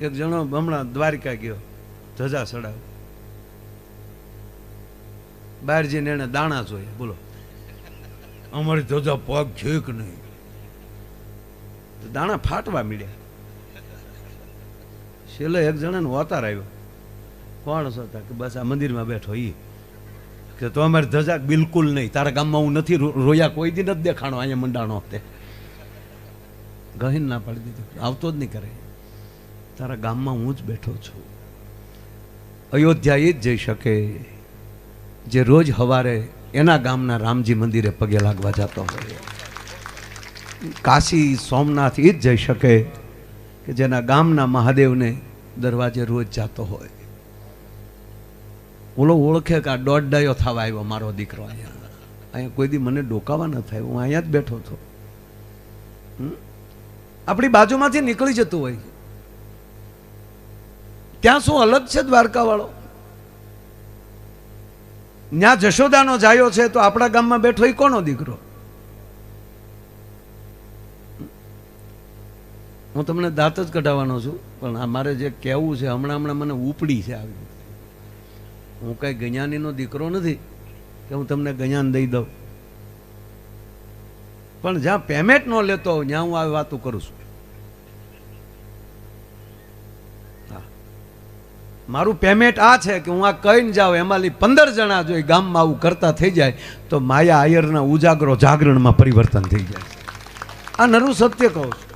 એક જણો હમણાં દ્વારિકા ગયો, ધજા ચડાવ, બહાર જઈને એને દાણા જોઈએ. બોલો, અમારી ધજા પગ છે કે નહીં? દાણા ફાટવા મળ્યા. છેલ્લે એક જણાને વતાર આવ્યો. કોણ હતા? કે બસ આ મંદિરમાં બેઠો ઈ. કે તો અમારી ધજા બિલકુલ નહીં, તારા ગામમાં હું નથી રોયા, કોઈ દી નથી દેખાણો, અહીંયા મંડાણો તે ગહીન ના પાડી દીધું, આવતો જ નહીં કરે. તારા ગામમાં હું જ બેઠો છું. અયોધ્યા એ જ જઈ શકે જે રોજ સવારે એના ગામના રામજી મંદિરે પગે લાગવા જતો હોય. કાશી સોમનાથ એ જ જઈ શકે કે જેના ગામના મહાદેવને દરવાજે રોજ જતો હોય. ઓલો ઓળખે કે આ દોઢ ડાયો થવા આવ્યો મારો દીકરો અહીંયા કોઈ દી મને ડોકાવા ન થાય, હું અહીંયા જ બેઠો હતો. આપણી બાજુમાંથી નીકળી જતું હોય, ત્યાં શું અલગ છે દ્વારકા વાળો? ત્યાં જશોદાનો જાયો છે તો આપણા ગામમાં બેઠો એ કોનો દીકરો? હું તમને દાંત જ કઢાવવાનો છું, પણ આ મારે જે કહેવું છે હમણાં મને ઉપડી છે આવી. હું કઈ ગજાનીનો દીકરો નથી કે હું તમને ગજાન દઈ દઉં, પણ જ્યાં પેમેન્ટ ન લેતો ત્યાં હું આવી વાતો કરું છું. મારું પેમેન્ટ આ છે કે હું આ કહીને જાઉં, એમાંથી 15 જણા જો ગામમાં આવું કરતા થઈ જાય તો માયા આયરના ઉજાગરો જાગરણમાં પરિવર્તન થઈ જાય. આ નરું સત્ય કહું છું.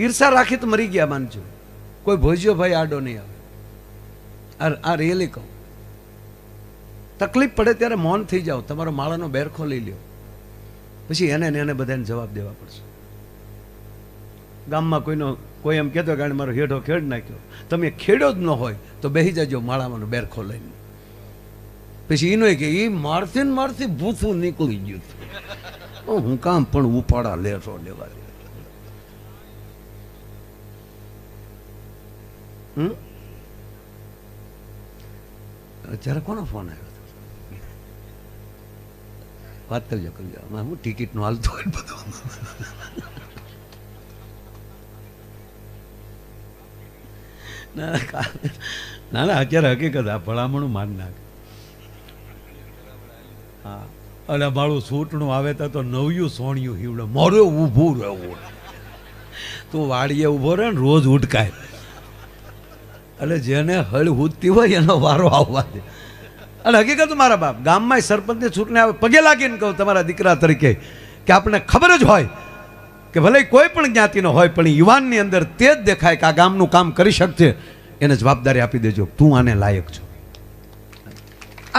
ઈર્ષા રાખી તો મરી ગયા માનજો, કોઈ ભોજ્યો ભાઈ આડો નહીં આવે. આ રિયલી કહું. તકલીફ પડે ત્યારે મૌન થઈ જાઓ, તમારો માળાનો બેરખો લઈ લ્યો, પછી એને બધાને જવાબ દેવા પડશે. ગામમાં કોઈ એમ કહેતો કે મારો હેઠો ખેડ નાખ્યો, તમે ખેડ્યો જ ન હોય તો બેસી જજો માળામાં બેરખો લઈને. પછી એનો કે એ મારથી ભૂથું નીકળી ગયું, હું કામ પણ ઉપાડા લેશો લેવા. અત્યારે કોનો ફોન આવ્યો? વાત કરજો હું ટિકિટ નું હાલતો હોય બધું. ના અત્યારે હકીકત આ ભલામણું માન નાખે. હા, અરે મારું સૂટણું આવે તો નવ્યું સોણિયું હીવડે મોરો ઊભું રહેવું. તું વાડીએ ઊભો રહે ને રોજ ઉઠકાય, એટલે જેને હળ ઉઠતી હોય એનો વારો આવવા દે. અને હકીકત મારા બાપ ગામમાં સરપંચની ચૂંટણી આવે પગે લાગીને કહું તમારા દીકરા તરીકે કે આપણને ખબર જ હોય કે ભલે કોઈ પણ જ્ઞાતિનો હોય પણ યુવાનની અંદર તે જ દેખાય કે આ ગામનું કામ કરી શકશે, એને જવાબદારી આપી દેજો, તું આને લાયક છો.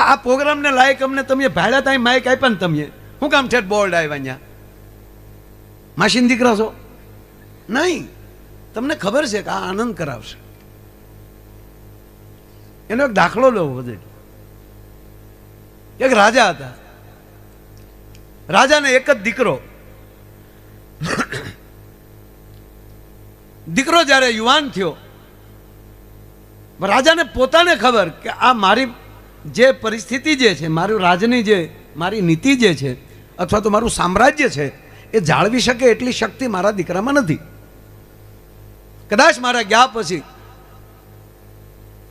આ પ્રોગ્રામને લાયક અમને તમે ભાડ્યા ત્યાં માઇક આપ્યા ને તમે શું કામ ઠેઠ બોર્ડ આવ્યા? અહીંયા માસીન દીકરા છો નહીં, તમને ખબર છે કે આ આનંદ કરાવશે. એનો એક દાખલો લો બધે. એક રાજા હતા, રાજાને એક જ દીકરો. દીકરો જ્યારે યુવાન થયો, રાજાને પોતાને ખબર કે આ મારી જે પરિસ્થિતિ જે છે, મારું રાજની જે મારી નીતિ જે છે અથવા તો મારું સામ્રાજ્ય છે એ જાળવી શકે એટલી શક્તિ મારા દીકરામાં નથી. કદાચ મારા ગયા પછી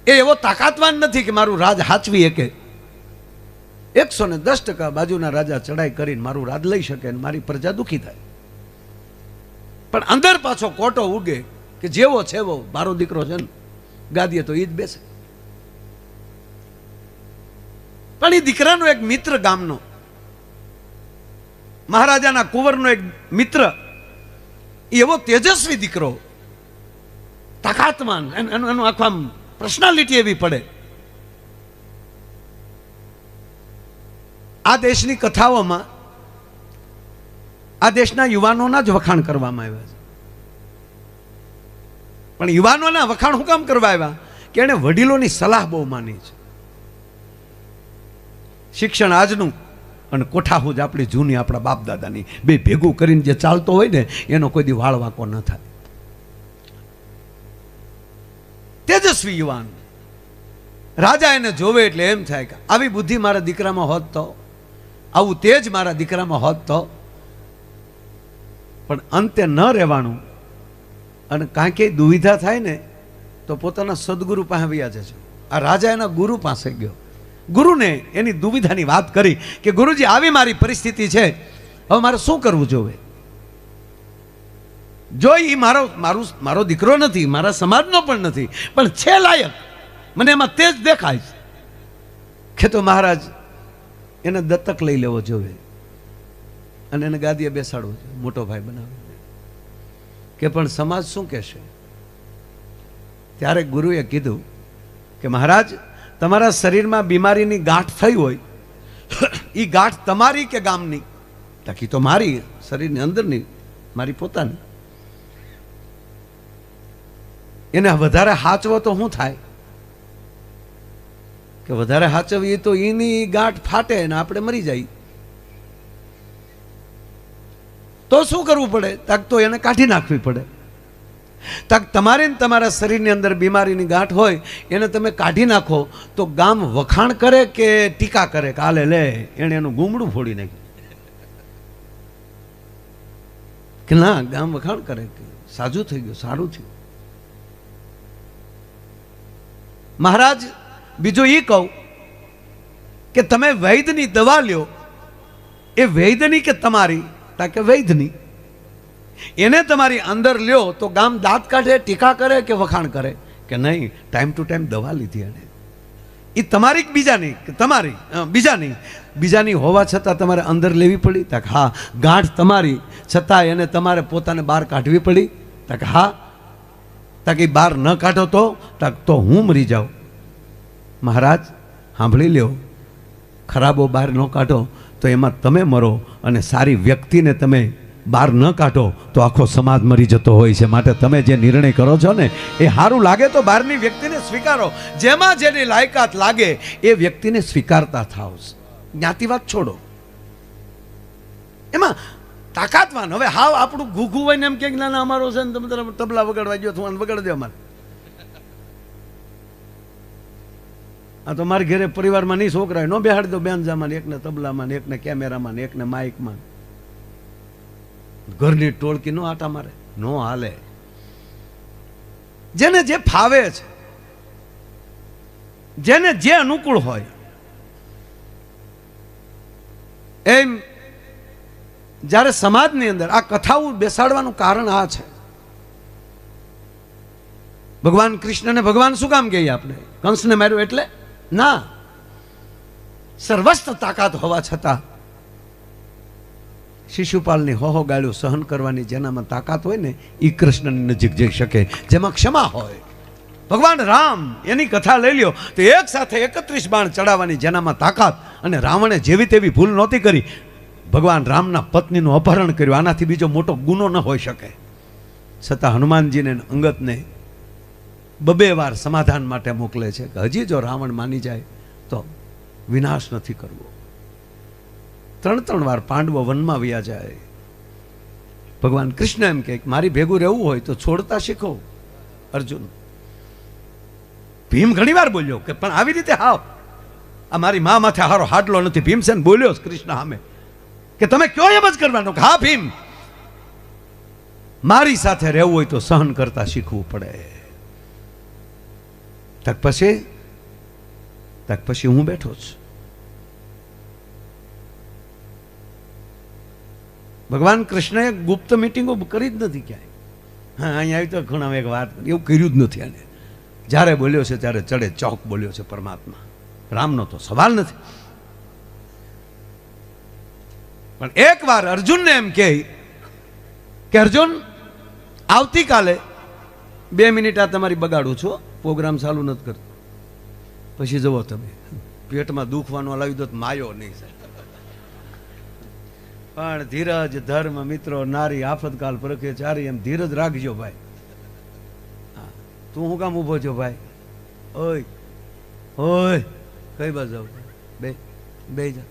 એ એવો તાકાતવાન નથી કે મારું રાજ હાચવી શકે. 110% બાજુના રાજા ચડાઈ કરીને મારું રાજ લઈ શકે અને મારી પ્રજા દુઃખી થાય. પણ અંદર પાછો કોટો ઉગે કે જેવો છે એવો મારો દીકરો છે ને ગાદીએ તો એ જ બેસે. પણ એ દીકરાનો એક મિત્ર, ગામનો મહારાજાના કુંવરનો એક મિત્ર, એવો તેજસ્વી દીકરો, તાકાતવાન, એનું આખું પર્સનાલિટી એવી પડે. આ દેશની કથાઓમાં આ દેશના યુવાનોના જ વખાણ કરવામાં આવ્યા છે. પણ યુવાનોના વખાણ શું કામ કરવા આવ્યા? કે એને વડીલોની સલાહ બહુ માની છે. શિક્ષણ આજનું અને કોઠાહૂજ આપણી જૂની, આપણા બાપ દાદાની બે ભેગું કરીને જે ચાલતો હોય ને એનો કોઈ દી વાળ વાંકો ન થાય. તેજસ્વી યુવાન રાજા એને જોવે એટલે એમ થાય કે આવી બુદ્ધિ મારા દીકરામાં હોત તો, આવું તેજ મારા દીકરામાં હોત તો. પણ અંતે ન રહેવાનું અને કાંઈ દુવિધા થાય ને તો પોતાના સદગુરુ પાસે વ્યા જજો. આ રાજા એના ગુરુ પાસે ગયો, ગુરુને એની દુવિધાની વાત કરી કે ગુરુજી આવી મારી પરિસ્થિતિ છે, હવે મારે શું કરવું જોઈએ? જો એ મારો દીકરો નથી, મારા સમાજનો પણ નથી, પણ છે લાયક, મને એમાં તેજ દેખાય છે તો મહારાજ એને દત્તક લઈ લેવો જોઈએ અને એને ગાદીએ બેસાડવો જોઈએ, મોટો ભાઈ બનાવીને. કે પણ સમાજ શું કહેશે? ત્યારે ગુરુએ કીધું કે મહારાજ, તમારા શરીરમાં બીમારીની ગાંઠ થઈ હોય, એ ગાંઠ તમારી કે ગામની? તાકી તો મારી, શરીરની અંદરની, મારી પોતાની. એને વધારે હાચવો તો શું થાય? કે વધારે હાચવીએ તો એની ગાંઠ ફાટે ને આપણે મરી જાય. તો શું કરવું પડે? તાક તો એને કાઢી નાખવી પડે. તાક તમારે તમારા શરીરની અંદર બીમારીની ગાંઠ હોય, એને તમે કાઢી નાખો તો ગામ વખાણ કરે કે ટીકા કરે કે આલે લે એને એનું ગુમડું ફોડી નાખ્યું? કે ના, ગામ વખાણ કરે કે સાજું થઈ ગયું, સારું થયું. મહારાજ બીજું એ કહું કે તમે વૈદ્યની દવા લ્યો, એ વૈદ્યની કે તમારી? કે વૈદ્યની. એને તમારી અંદર લ્યો તો ગામ દાંત કાઢે, ટીકા કરે કે વખાણ કરે? કે નહીં, ટાઈમ ટુ ટાઈમ દવા લીધી એને. એ તમારી કે બીજાની? કે તમારી. બીજાની. બીજાની હોવા છતાં તમારે અંદર લેવી પડી? તક હા. ગાંઠ તમારી છતાં એને તમારે પોતાને બહાર કાઢવી પડી? તક હા. તક એ બહાર ન કાઢો તો હું મરી જાઉં. મહારાજ સાંભળી લ્યો, ખરાબો બહાર ન કાઢો તો એમાં તમે મરો, અને સારી વ્યક્તિને તમે બહાર ન કાઢો તો આખો સમાજ મરી જતો હોય છે. માટે તમે જે નિર્ણય કરો છો ને એ સારું લાગે તો બહારની વ્યક્તિને સ્વીકારો. જેમાં જેની લાયકાત લાગે એ વ્યક્તિને સ્વીકારતા થાવ. જ્ઞાતિવાદ છોડો, એમાં તાકાતવાન. હવે હાવ આપણું ઘૂઘું હોય ને એમ કે ના અમારો છે ને તમે તબલા વગાડવા ગયો તો વગાડ દો અમારે. આ તો મારા ઘરે પરિવારમાં નહીં છોકરા નો બેહાડી દો બેનજામાં, એકને તબલામાં, એકને કેમેરામાં, એકને માઇકમાં. ઘરની ટોળકી નો આટા મારે, નો હાલે. જેને જે ફાવે છે, જેને જે અનુકૂળ હોય એમ. જ્યારે સમાજની અંદર આ કથાઓ બેસાડવાનું કારણ આ છે. ભગવાન કૃષ્ણને ભગવાન શું કામ કહીએ આપણે? કંસને માર્યો એટલે ના. સર્વસ્વ તાકાત હોવા છતાં શિશુપાલની હો ગાળ્યું સહન કરવાની જેનામાં તાકાત હોય ને એ કૃષ્ણની નજીક જઈ શકે, જેમાં ક્ષમા હોય. ભગવાન રામ એની કથા લઈ લ્યો તો એક સાથે 31 બાણ ચડાવવાની જેનામાં તાકાત. અને રાવણે જેવી તેવી ભૂલ નહોતી કરી, ભગવાન રામના પત્નીનું અપહરણ કર્યું. આનાથી બીજો મોટો ગુનો ન હોઈ શકે. છતાં હનુમાનજીને અંગતને 2 વાર સમાધાન માટે મોકલે છે કે હજી જો રાવણ માની જાય તો વિનાશ નથી કરવો. 3 વાર પાંડવો વનમાં વ્યા જાય. ભગવાન કૃષ્ણ એમ કે મારી ભેગું રહેવું હોય તો છોડતા શીખો. અર્જુન ભીમ ઘણી વાર બોલ્યો કે પણ આવી રીતે હાવ આ મારી મા માથે હારો હાડલો નથી. ભીમસેન બોલ્યો કૃષ્ણ સામે કે તમે કયો એમ જ કરવાનું? હા ભીમ, મારી સાથે રહેવું હોય તો સહન કરતા શીખવું પડે. તક પછી હું બેઠો છું. ભગવાન કૃષ્ણએ ગુપ્ત મિટિંગો કરી જ નથી ક્યાંય. હા, અહીંયા આવી તો ઘણા એક વાત એવું કર્યું જ નથી. એને જ્યારે બોલ્યો છે ત્યારે ચડે ચોક બોલ્યો છે પરમાત્મા. રામનો તો સવાલ નથી. પણ એક વાર અર્જુનને એમ કહે કે અર્જુન આવતીકાલે 2 મિનિટ આ તમારી બગાડું છું, પ્રોગ્રામ ચાલુ નથી કરતો, પછી જવો તમે. પેટમાં દુખવાનું લાવી દો માયો નહીં સાહેબ. પણ ધીરજ, ધર્મ, મિત્રો, નારી, આફતકાલ પરખે ચારી, એમ ધીરજ રાખજો ભાઈ. તું હું કામ ઊભો છો ભાઈ? ઓય ઓય કઈ બાજુ જાવ? બે જા.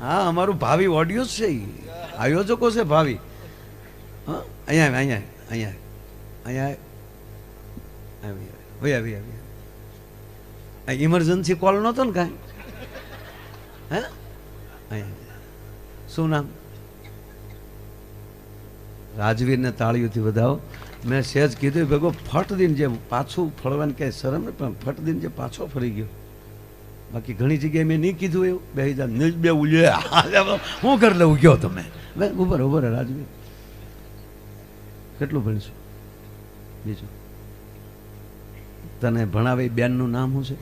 હા, અમારું ભાવિ ઓડિયો છે, આયોજકો છે ભાવિ. હા, અહીંયા અહીંયા અહીંયા અહીંયા ઇમરજન્સી કોલ નહોતો ને કાંઈ? હે, અહીંયા શું નામ? રાજવીરને તાળીઓથી વધાવો. મેં સહેજ કીધું ભેગો ફટ દઈને જે પાછું ફળવાની કાંઈ શરમ નહીં, પણ ફટ દઈને જે પાછો ફરી ગયો. બાકી ઘણી જગ્યાએ મેં નહીં કીધું એવું બે હજાર નીચ બે ઉલ્યા હું કરી લઉં ગયો તમે ઉભર રાજવીર કેટલું ભણીશું? બીજું તને ભણાવે બેનનું નામ શું છે?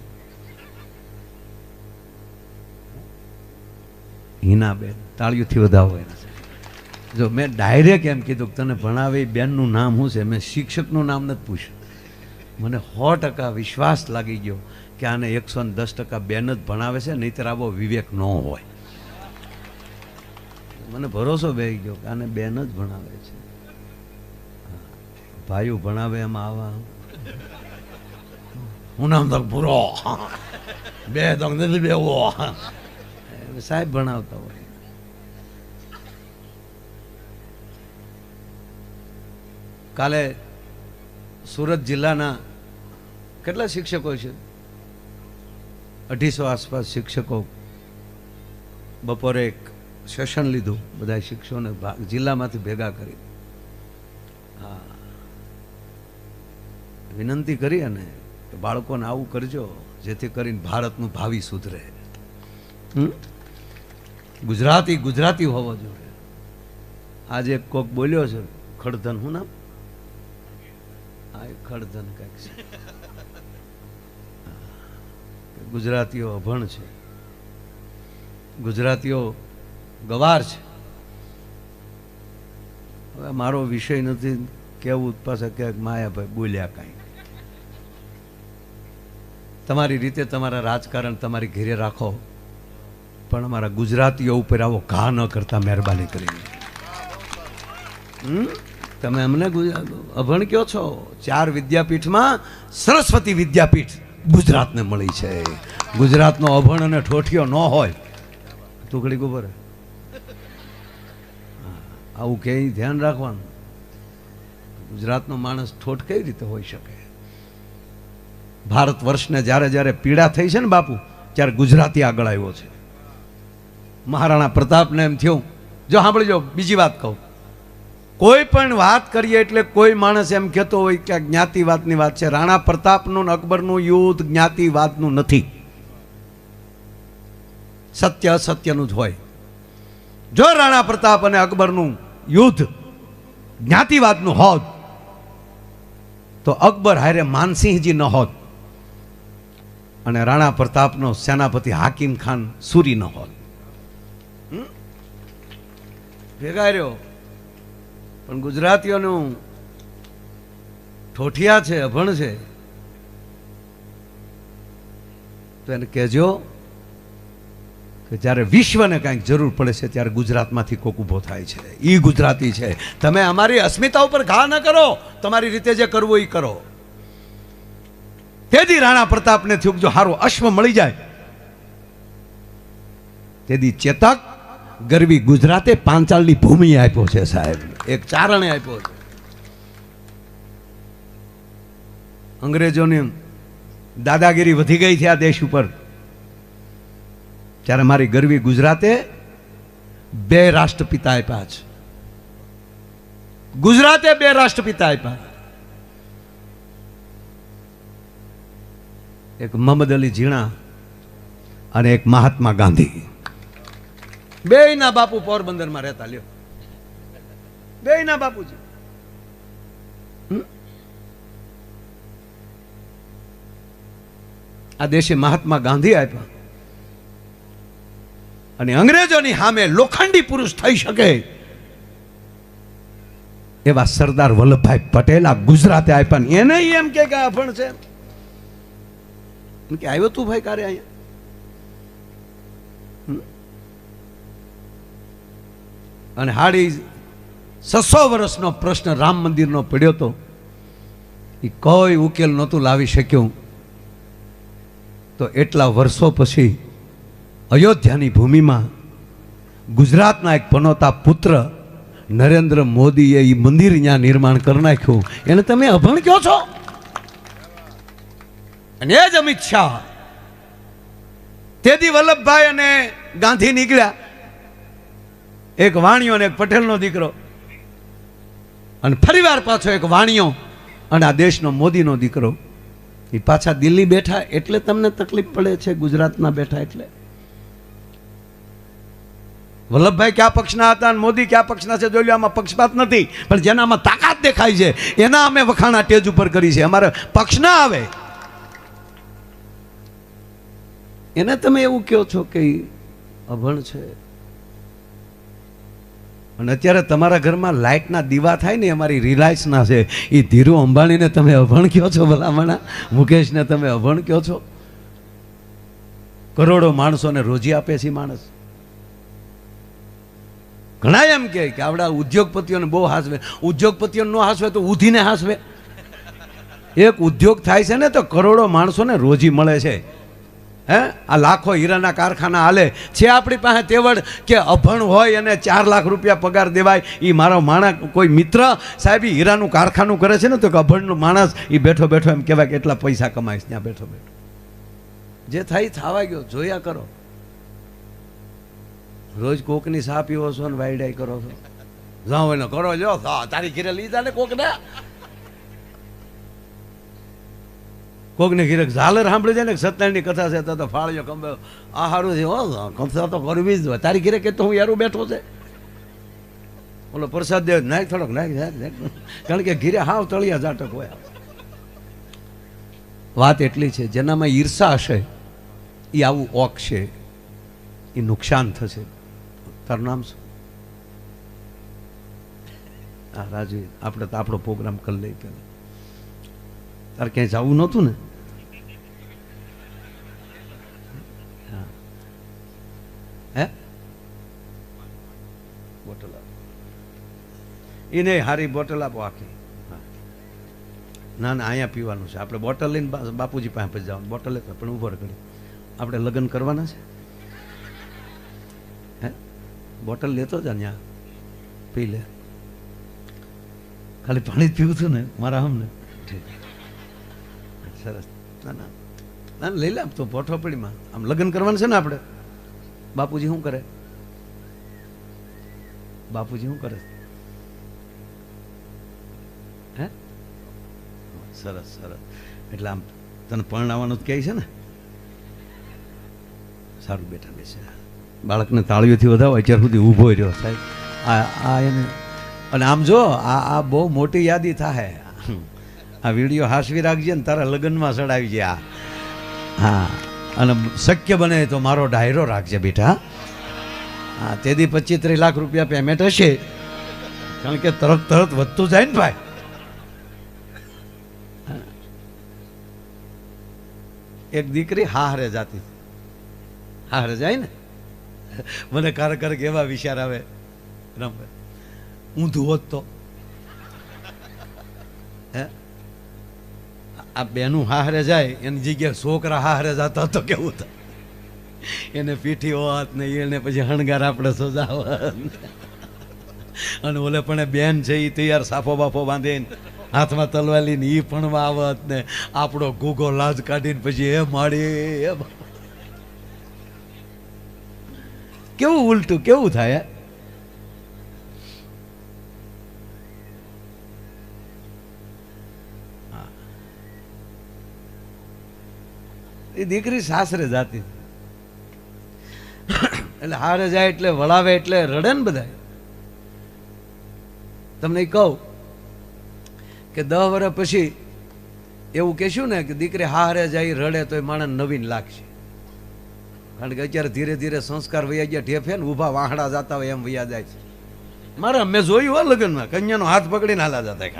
હિનાબેન. તાળીઓથી વધાવો એને. જો મેં ડાયરેક્ટ એમ કીધું કે તને ભણાવે બેનનું નામ શું છે, મેં શિક્ષકનું નામ નથી પૂછ્યું. મને 100% વિશ્વાસ લાગી ગયો કે આને 110% બેન જ ભણાવે છે, નહીંતર આવો વિવેક ન હોય. મને ભરોસો બેસી ગયો કે આને બેન જ ભણાવે છે. ભાઈઓ ભણાવે એમાં આવા હું નામ તો પૂરો બે તો નથી બેવો સાહેબ ભણાવતા હોય. કાલે સુરત જિલ્લાના કેટલા શિક્ષકો છે? 250 આસપાસ શિક્ષકો બપોરે એક સેશન લીધું, બધા શિક્ષકોને જિલ્લામાંથી ભેગા કરી વિનંતી કરી અને બાળકોને આવું કરજો જેથી કરીને ભારતનું ભાવિ સુધરે. ગુજરાતી હોવો જોઈએ. આજે કોક બોલ્યો છે ખડધન, શું નામ? ખડધન કંઈક છે. ગુજરાતીઓ અભણ છે, ગુજરાતીઓ ગવાર છે. હવે મારો વિષય નથી કેવું પાછા ક્યાંક માયાભાઈ બોલ્યા કાંઈ. તમારી રીતે તમારા રાજકારણ તમારી ઘેરે રાખો, પણ અમારા ગુજરાતીઓ ઉપર આવો ઘા ન કરતા મહેરબાની કરીને. તમે અમને અભણ કયો છો? 4 વિદ્યાપીઠમાં સરસ્વતી વિદ્યાપીઠ ગુજરાતને મળી છે. ગુજરાતનો અભણ અને ઠોઠિયો ન હોય તો ઘડી ગોબર આવું ક્યાંય ધ્યાન રાખવાનું. ગુજરાતનો માણસ ઠોઠ કઈ રીતે હોઈ શકે? ભારત વર્ષને જ્યારે જ્યારે પીડા થઈ છે ને બાપુ, ત્યારે ગુજરાતી આગળ આવ્યો છે. મહારાણા પ્રતાપને એમ થયું, જો સાંભળજો બીજી વાત કહું, કોઈ પણ વાત કરીએ એટલે કોઈ માણસ એમ કહેતો હોય કે જ્ઞાતિવાદની વાત છે. રાણા પ્રતાપનું અકબરનું યુદ્ધ જ્ઞાતિવાદનું નથી, સત્ય અસત્યનું જ હોય. જો રાણા પ્રતાપ અને અકબરનું યુદ્ધ જ્ઞાતિવાદનું હોત તો અકબર હારે માનસિંહજી ન હોત અને રાણા પ્રતાપનો સેનાપતિ હાકિમ ખાન સુરી ન હોત. ભેગા રહ્યો. પણ ગુજરાતીઓનું ઠોઠિયા છે, અભણ છે, તો એને કહેજો કે જ્યારે વિશ્વને કાંઈક જરૂર પડે છે ત્યારે ગુજરાતમાંથી કોક ઊભો થાય છે. એ ગુજરાતી છે. તમે અમારી અસ્મિતા ઉપર ઘા ન કરો, તમારી રીતે જે કરવું એ કરો. તેથી રાણા પ્રતાપને થયું જો હારો અશ્વ મળી જાય, તેથી ચેતક ગરવી ગુજરાતે પાંચાળની ભૂમિ આપ્યો છે સાહેબ, એક ચારણે આપ્યો છે. અંગ્રેજોની દાદાગીરી વધી ગઈ છે આ દેશ ઉપર, ત્યારે મારી ગરવી ગુજરાતે 2 રાષ્ટ્રપિતા આપ્યા છે. ગુજરાતે 2 રાષ્ટ્રપિતા આપ્યા, એક મોહમ્મદ અલી ઝીણા અને એક મહાત્મા ગાંધી. બેયના બાપુ પોરબંદરમાં રહેતા. લ્યો, બેયના બાપુજી. આ દેશે મહાત્મા ગાંધી આપ્યા અને અંગ્રેજોની સામે લોખંડી પુરુષ થઈ શકે એવા સરદાર વલ્લભભાઈ પટેલ આ ગુજરાતે આપ્યા. એને એમ કે અભણ છે કે આવ્યો તું ભાઈ કારે અહીંયા. અને 650 વર્ષનો પ્રશ્ન રામ મંદિરનો પડ્યો તો એ કોઈ ઉકેલ નહોતું લાવી શક્યું. તો એટલા વર્ષો પછી અયોધ્યાની ભૂમિમાં ગુજરાતના એક પનોતા પુત્ર નરેન્દ્ર મોદીએ એ મંદિર ત્યાં નિર્માણ કરી નાખ્યું. એને તમે અભણ કહો છો? અને એ જ અમિત શાહ તેથી વલ્લભભાઈ અને ગાંધી નીકળ્યા, એક વાણિયો અને એક પટેલનો દીકરો. અને ફરીવાર પાછો એક વાણિયો અને આ દેશનો મોદીનો દીકરો એ પાછા દિલ્હી બેઠા એટલે તમને તકલીફ પડે છે, ગુજરાતના બેઠા એટલે. વલ્લભભાઈ કયા પક્ષના હતા અને મોદી કયા પક્ષના છે જોઈ લો. આમાં પક્ષપાત નથી, પણ જેનામાં તાકાત દેખાય છે એના અમે વખાણા ટેજ ઉપર કરી છે. અમારે પક્ષ ના આવે એને તમે એવું કહો છો કે અભણ છે. અને અત્યારે તમારા ઘરમાં લાઇટના દીવા થાય ને અમારી રિલાયન્સના છે, એ ધીરુ અંબાણીને તમે અભણ કહો છો ભલામણા? મુકેશને તમે અભણ કહો છો? કરોડો માણસોને રોજી આપે છે માણસ. ઘણા એમ કે આવડા ઉદ્યોગપતિઓને બહુ હાસવે. ઉદ્યોગપતિઓને ન હાસવે તો ઉધીને હાસવે. એક ઉદ્યોગ થાય છે ને તો કરોડો માણસોને રોજી મળે છે. હે, આ લાખો હીરાના કારખાના હાલે છે આપણી પાસે તેવડ કે અભણ હોય અને 4 લાખ રૂપિયા પગાર દેવાય? એ મારો માણસ કોઈ મિત્ર સાહેબ હીરાનું કારખાનું કરે છે ને તો કે અભણનો માણસ એ બેઠો બેઠો એમ કહેવાય કે એટલા પૈસા કમાઈશ ત્યાં બેઠો બેઠો. જે થાય થવા ગયો, જોયા કરો. રોજ કોકની સા પીવો છો ને વાયડાઈ કરો છો. જાઓ એને કરો જો તારી ઘીરે લીધા ને કોકને. કોકને ઘીરે ઝાલર સાંભળી જાય ને સત્યનારાયણની કથા છે તો ફાળ્યો કંબે આ સારું છે. કથા તો કરવી જ હોય. તારી ઘીરે કે તો હું યારું બેઠો છે. ઓલો પ્રસાદ દેવ નાખ થોડોક નાખ, કારણ કે ઘીરે હાવ તળિયા ઝાટક હોય. વાત એટલી છે જેનામાં ઈર્ષા હશે એ આવું ઓકશે, એ નુકસાન થશે. તારું નામ શું? હા રાજવી, આપણે તો આપણો પ્રોગ્રામ કરી લઈ. પેલા તારે ક્યાંય જવું નહોતું ને? હે બોટલ આપો એને, હારી બોટલ આપો આખી. ના ના અહીંયા પીવાનું છે. આપણે બોટલ લઈને બાપુજી પાસે પછી જવાનું. બોટલ લેતા પણ ઉભો કરી આપણે લગ્ન કરવાના છે. હે બોટલ લેતો જા, ત્યાં પી લે. ખાલી પાણી જ પીવું છું ને મારા હમને. સરસ. ના ના ના લઈ લે. આમ તો પોઠોપડીમાં આમ લગ્ન કરવાનું છે ને આપણે. બાપુજી શું કરે? બાપુજી શું કરે? હે સરસ સરસ. એટલે આમ તને પરણાવવાનું જ કહે છે ને? સારું બેઠા બેસે. બાળકને તાળીઓથી વધાવો. અત્યાર સુધી ઊભો રહ્યો સાહેબ. આ એને અને આમ જો આ બહુ મોટી યાદી થાય. આ વિડીયો હાસવી રાખજે ને તારા લગ્નમાં ચડાવી છે. હા અને શક્ય બને તો મારો ડાયરો રાખજે બેટા. હા તેથી 25-30 લાખ રૂપિયા પેમેન્ટ હશે, કારણ કે તરત તરત વધતું જાય ને ભાઈ. એક દીકરી હારે જાતી, હારે જાય ને મને ક્યારેક એવા વિચાર આવે, રામભાઈ ઊંધું હોત તો. હે આ બેનું હારે જાય એની જગ્યાએ છોકરા હારે જતા તો કેવું થાય? એને પીઠી હોત ને એને પછી હણગાર આપણે સજાવત, અને ઓલે પણ બેન છે એ તૈયાર સાફો બાફો બાંધીને હાથમાં તલવાલી ને એ પણ આવત ને આપણો ગુગો લાજ કાઢીને પછી એ માડી. કેવું ઉલટું કેવું થાય? એ દીકરી સાસરે જાતી એટલે હારે જાય એટલે વળાવે એટલે રડે ને બધા. તમને કહું કે 10 વર્ષ પછી એવું કહેશું ને કે દીકરી હારે જાય રડે તો એ માણસ નવીન લાગશે. કારણ કે અત્યારે ધીરે ધીરે સંસ્કાર વૈયા ગયા ઢેફે ને ઊભા વાહડા જતા હોય એમ વૈયા જાય છે. મારા મેં જોયું હોય લગ્નમાં કન્યાનો હાથ પકડીને હાલા જતા.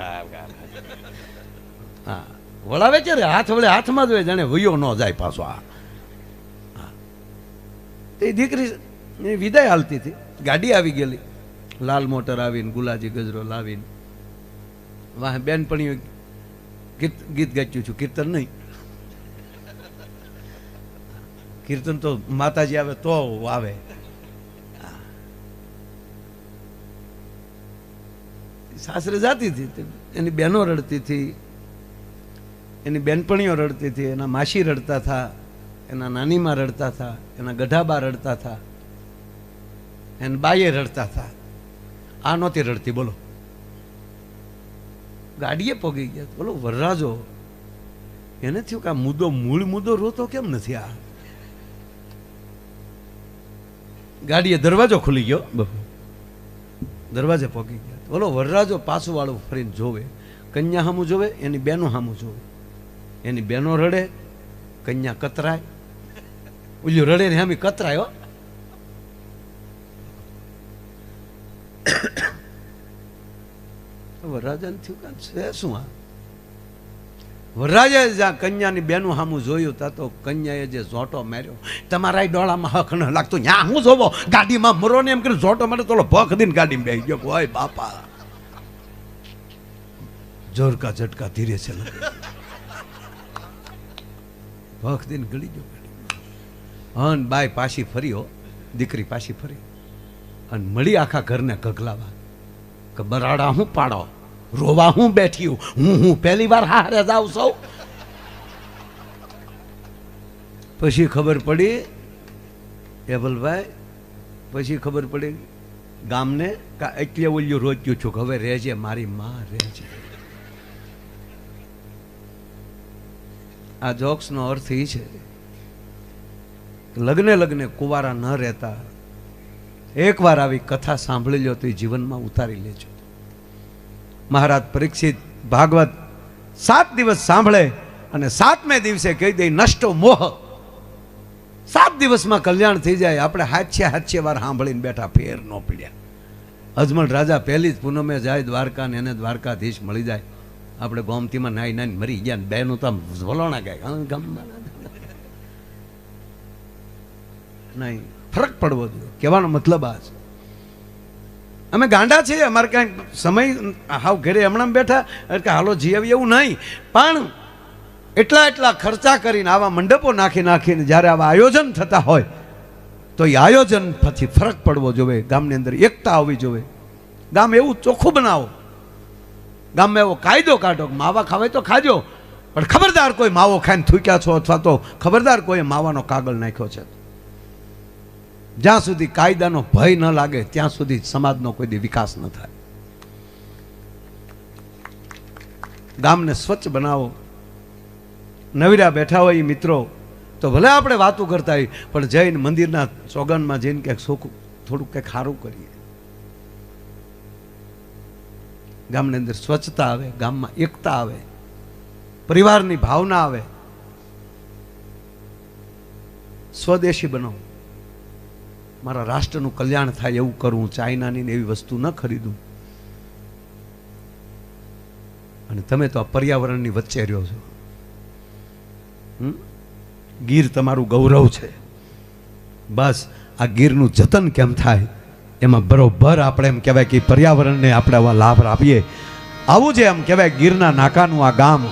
હા વળાવે છે રે હાથ વળે હાથમાં જ હોય, જાણે વયો ન જાય પાછો. આ એ દીકરી વિદાય હાલતી હતી, ગાડી આવી ગયેલી, લાલ મોટર આવીને ગુલાજી ગજરો લાવીને વાહ બેનપણીઓ ગીત ગાચ્યું છું. કીર્તન નહીં, કીર્તન તો માતાજી આવે તો આવે. સાસરે જાતી હતી, એની બહેનો રડતી હતી, એની બેનપણીઓ રડતી હતી, એના માસી રડતા હતા, એના નાનીમાં રડતા હતા, એના ગઢાબા રડતા હતા, એના બાઈએ રડતા હતા. આ નહોતી રડતી. બોલો ગાડીએ પગી ગયા. બોલો વરરાજો એને થયું કે આ મૂળ મુદ્દો રોતો કેમ નથી આ. ગાડીએ દરવાજો ખુલી ગયો, દરવાજે પગી ગયા. બોલો વરરાજો પાછું વાળું ફરીને જોવે, કન્યા સામું જોવે, એની બેનો સામું જોવે. એની બેનો રડે, કન્યા કતરાય, ઓલું રડે ને હામી કતરાય. હો વરરાજાને થયું કે છે શું આ. વરરાજાએ જ્યાં કન્યાની બેનું સામું જોયું તા તો કન્યાએ જે ઝોટો માર્યો, તમારા ડોળામાં હક ન લાગતો, ન્યા હું જોવો ગાડીમાં મરો ને એમ કરી ઝોટો મારે તો ભખ દઈને ગાડીમાં બેસી ગયો. ઓય બાપા, જોર કા ઝટકા ધીરે છે, ભખ દઈને ગળી ગયો ગાડીમાં. હન બાઈ પાછી ફર્યો, દીકરી પાછી ફરી અને મળી આખા ઘરને ગગલાવા કે બરાડા હું પાડો, રોવા હું બેઠી હું પહેલી વાર હારે જાઉં સૌ. પછી ખબર પડી એબલભાઈ, પછી ખબર પડી ગામને એટલે ઓલ્યું રોચ્યું છું કે હવે રહેજે મારી માં રહેજે. આ જોક્સનો અર્થ એ છે લગ્ને કુંવારા ન રહેતા એકવાર આવી કથા સાંભળી લો તો એ જીવનમાં ઉતારી લેજો. મહારાજ પરીક્ષિત ભાગવત 7 દિવસ સાંભળે અને 7મે દિવસે કહી દે નષ્ટો મોહ. 7 દિવસમાં કલ્યાણ થઈ જાય. આપણે હાથે વાર સાંભળીને બેઠા, ફેર ન પીડ્યા. અજમલ રાજા પહેલી જ પૂનમે જાય દ્વારકા ને એને દ્વારકાધીશ મળી જાય. આપણે ગોમતીમાં નાઈ મરી ગયા ને બેનું તો વલોણા ગાય નહીં. ફરક પડવો જોઈએ, કહેવાનો મતલબ આ છે. અમે ગાંડા છીએ, અમારે ક્યાંક સમય હાવ ઘરે હમણાં બેઠા કે હાલો જીવી એવું નહીં, પણ એટલા ખર્ચા કરીને આવા મંડપો નાખીને જ્યારે આવા આયોજન થતા હોય તો એ આયોજન પછી ફરક પડવો જોઈએ. ગામની અંદર એકતા આવવી જોઈએ. ગામ એવું ચોખ્ખું બનાવો, ગામમાં એવો કાયદો કાઢો કે માવા ખાવાય તો ખાજો, પણ ખબરદાર કોઈ માવો ખાઈને થૂક્યા છો અથવા તો ખબરદાર કોઈ માવાનો કાગળ નાખ્યો છે. જ્યાં સુધી કાયદાનો ભય ન લાગે ત્યાં સુધી સમાજનો કોઈ દી વિકાસ ન થાય. ગામને સ્વચ્છ બનાવો. નવીરા બેઠા હોય મિત્રો તો ભલે આપણે વાતો કરતા હોય, પણ જઈને મંદિરના ચોગનમાં જઈને ક્યાંક સોખું થોડુંક કંઈક સારું કરીએ. ગામની અંદર સ્વચ્છતા આવે, ગામમાં એકતા આવે, પરિવારની ભાવના આવે. સ્વદેશી બનો, મારા રાષ્ટ્રનું કલ્યાણ થાય એવું કરવું, ચાઇનાની એવી વસ્તુ ન ખરીદું. અને તમે તો આ પર્યાવરણની વચ્ચે રહ્યો છો. ગીર તમારું ગૌરવ છે. બસ આ ગીરનું જતન કેમ થાય એમાં બરોબર આપણે એમ કહેવાય કે પર્યાવરણને આપણે આવા લાભ આપીએ. આવું છે એમ કહેવાય ગીરના નાકાનું આ ગામ.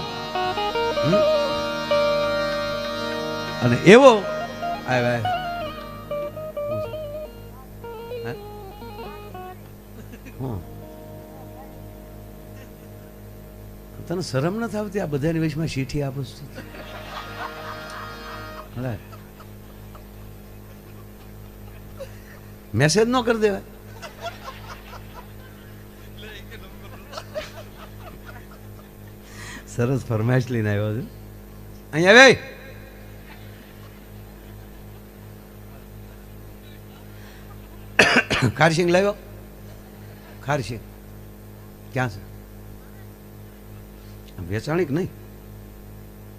અને એવો તને શરમ ન આવતી આ બધાની વચમાં શીઠી આપું છું? મેસેજ ન કરી દેવાય. સરસ ફરમાઈશ લઈને આવ્યો છું. અહીંયા આવે ખારસિંગ લાવ્યો. ખારસિંગ ક્યાં છે? વેચાણી કે નહીં?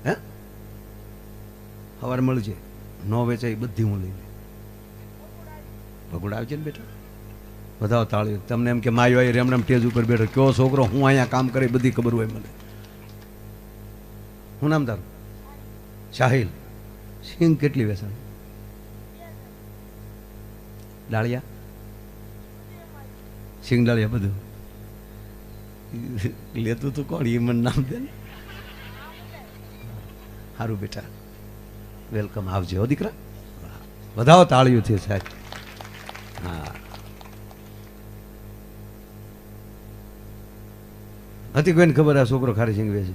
હે સવારે મળજે. ન વેચાય બધી હું લઈ લે. ભગુડ આવજે ને બેટા. બધા તાળી. તમને એમ કે માયો આવી રેમ ટેજ ઉપર બેઠો, કયો છોકરો હું અહીંયા કામ કરે બધી ખબર હોય મને. શું નામ તારું? સાહિલ. સિંગ કેટલી વેચાણ? ડાળિયા સિંગ ડાળિયા બધું લેતું તું કોણ? એ મને નામ દે ને. સારું બેટા, વેલકમ. આવજે હો દીકરા. વધાવો તાળીઓ છે સાહેબ. હા હતી કોઈને ખબર આ છોકરો ખારી સિંગ વેચે?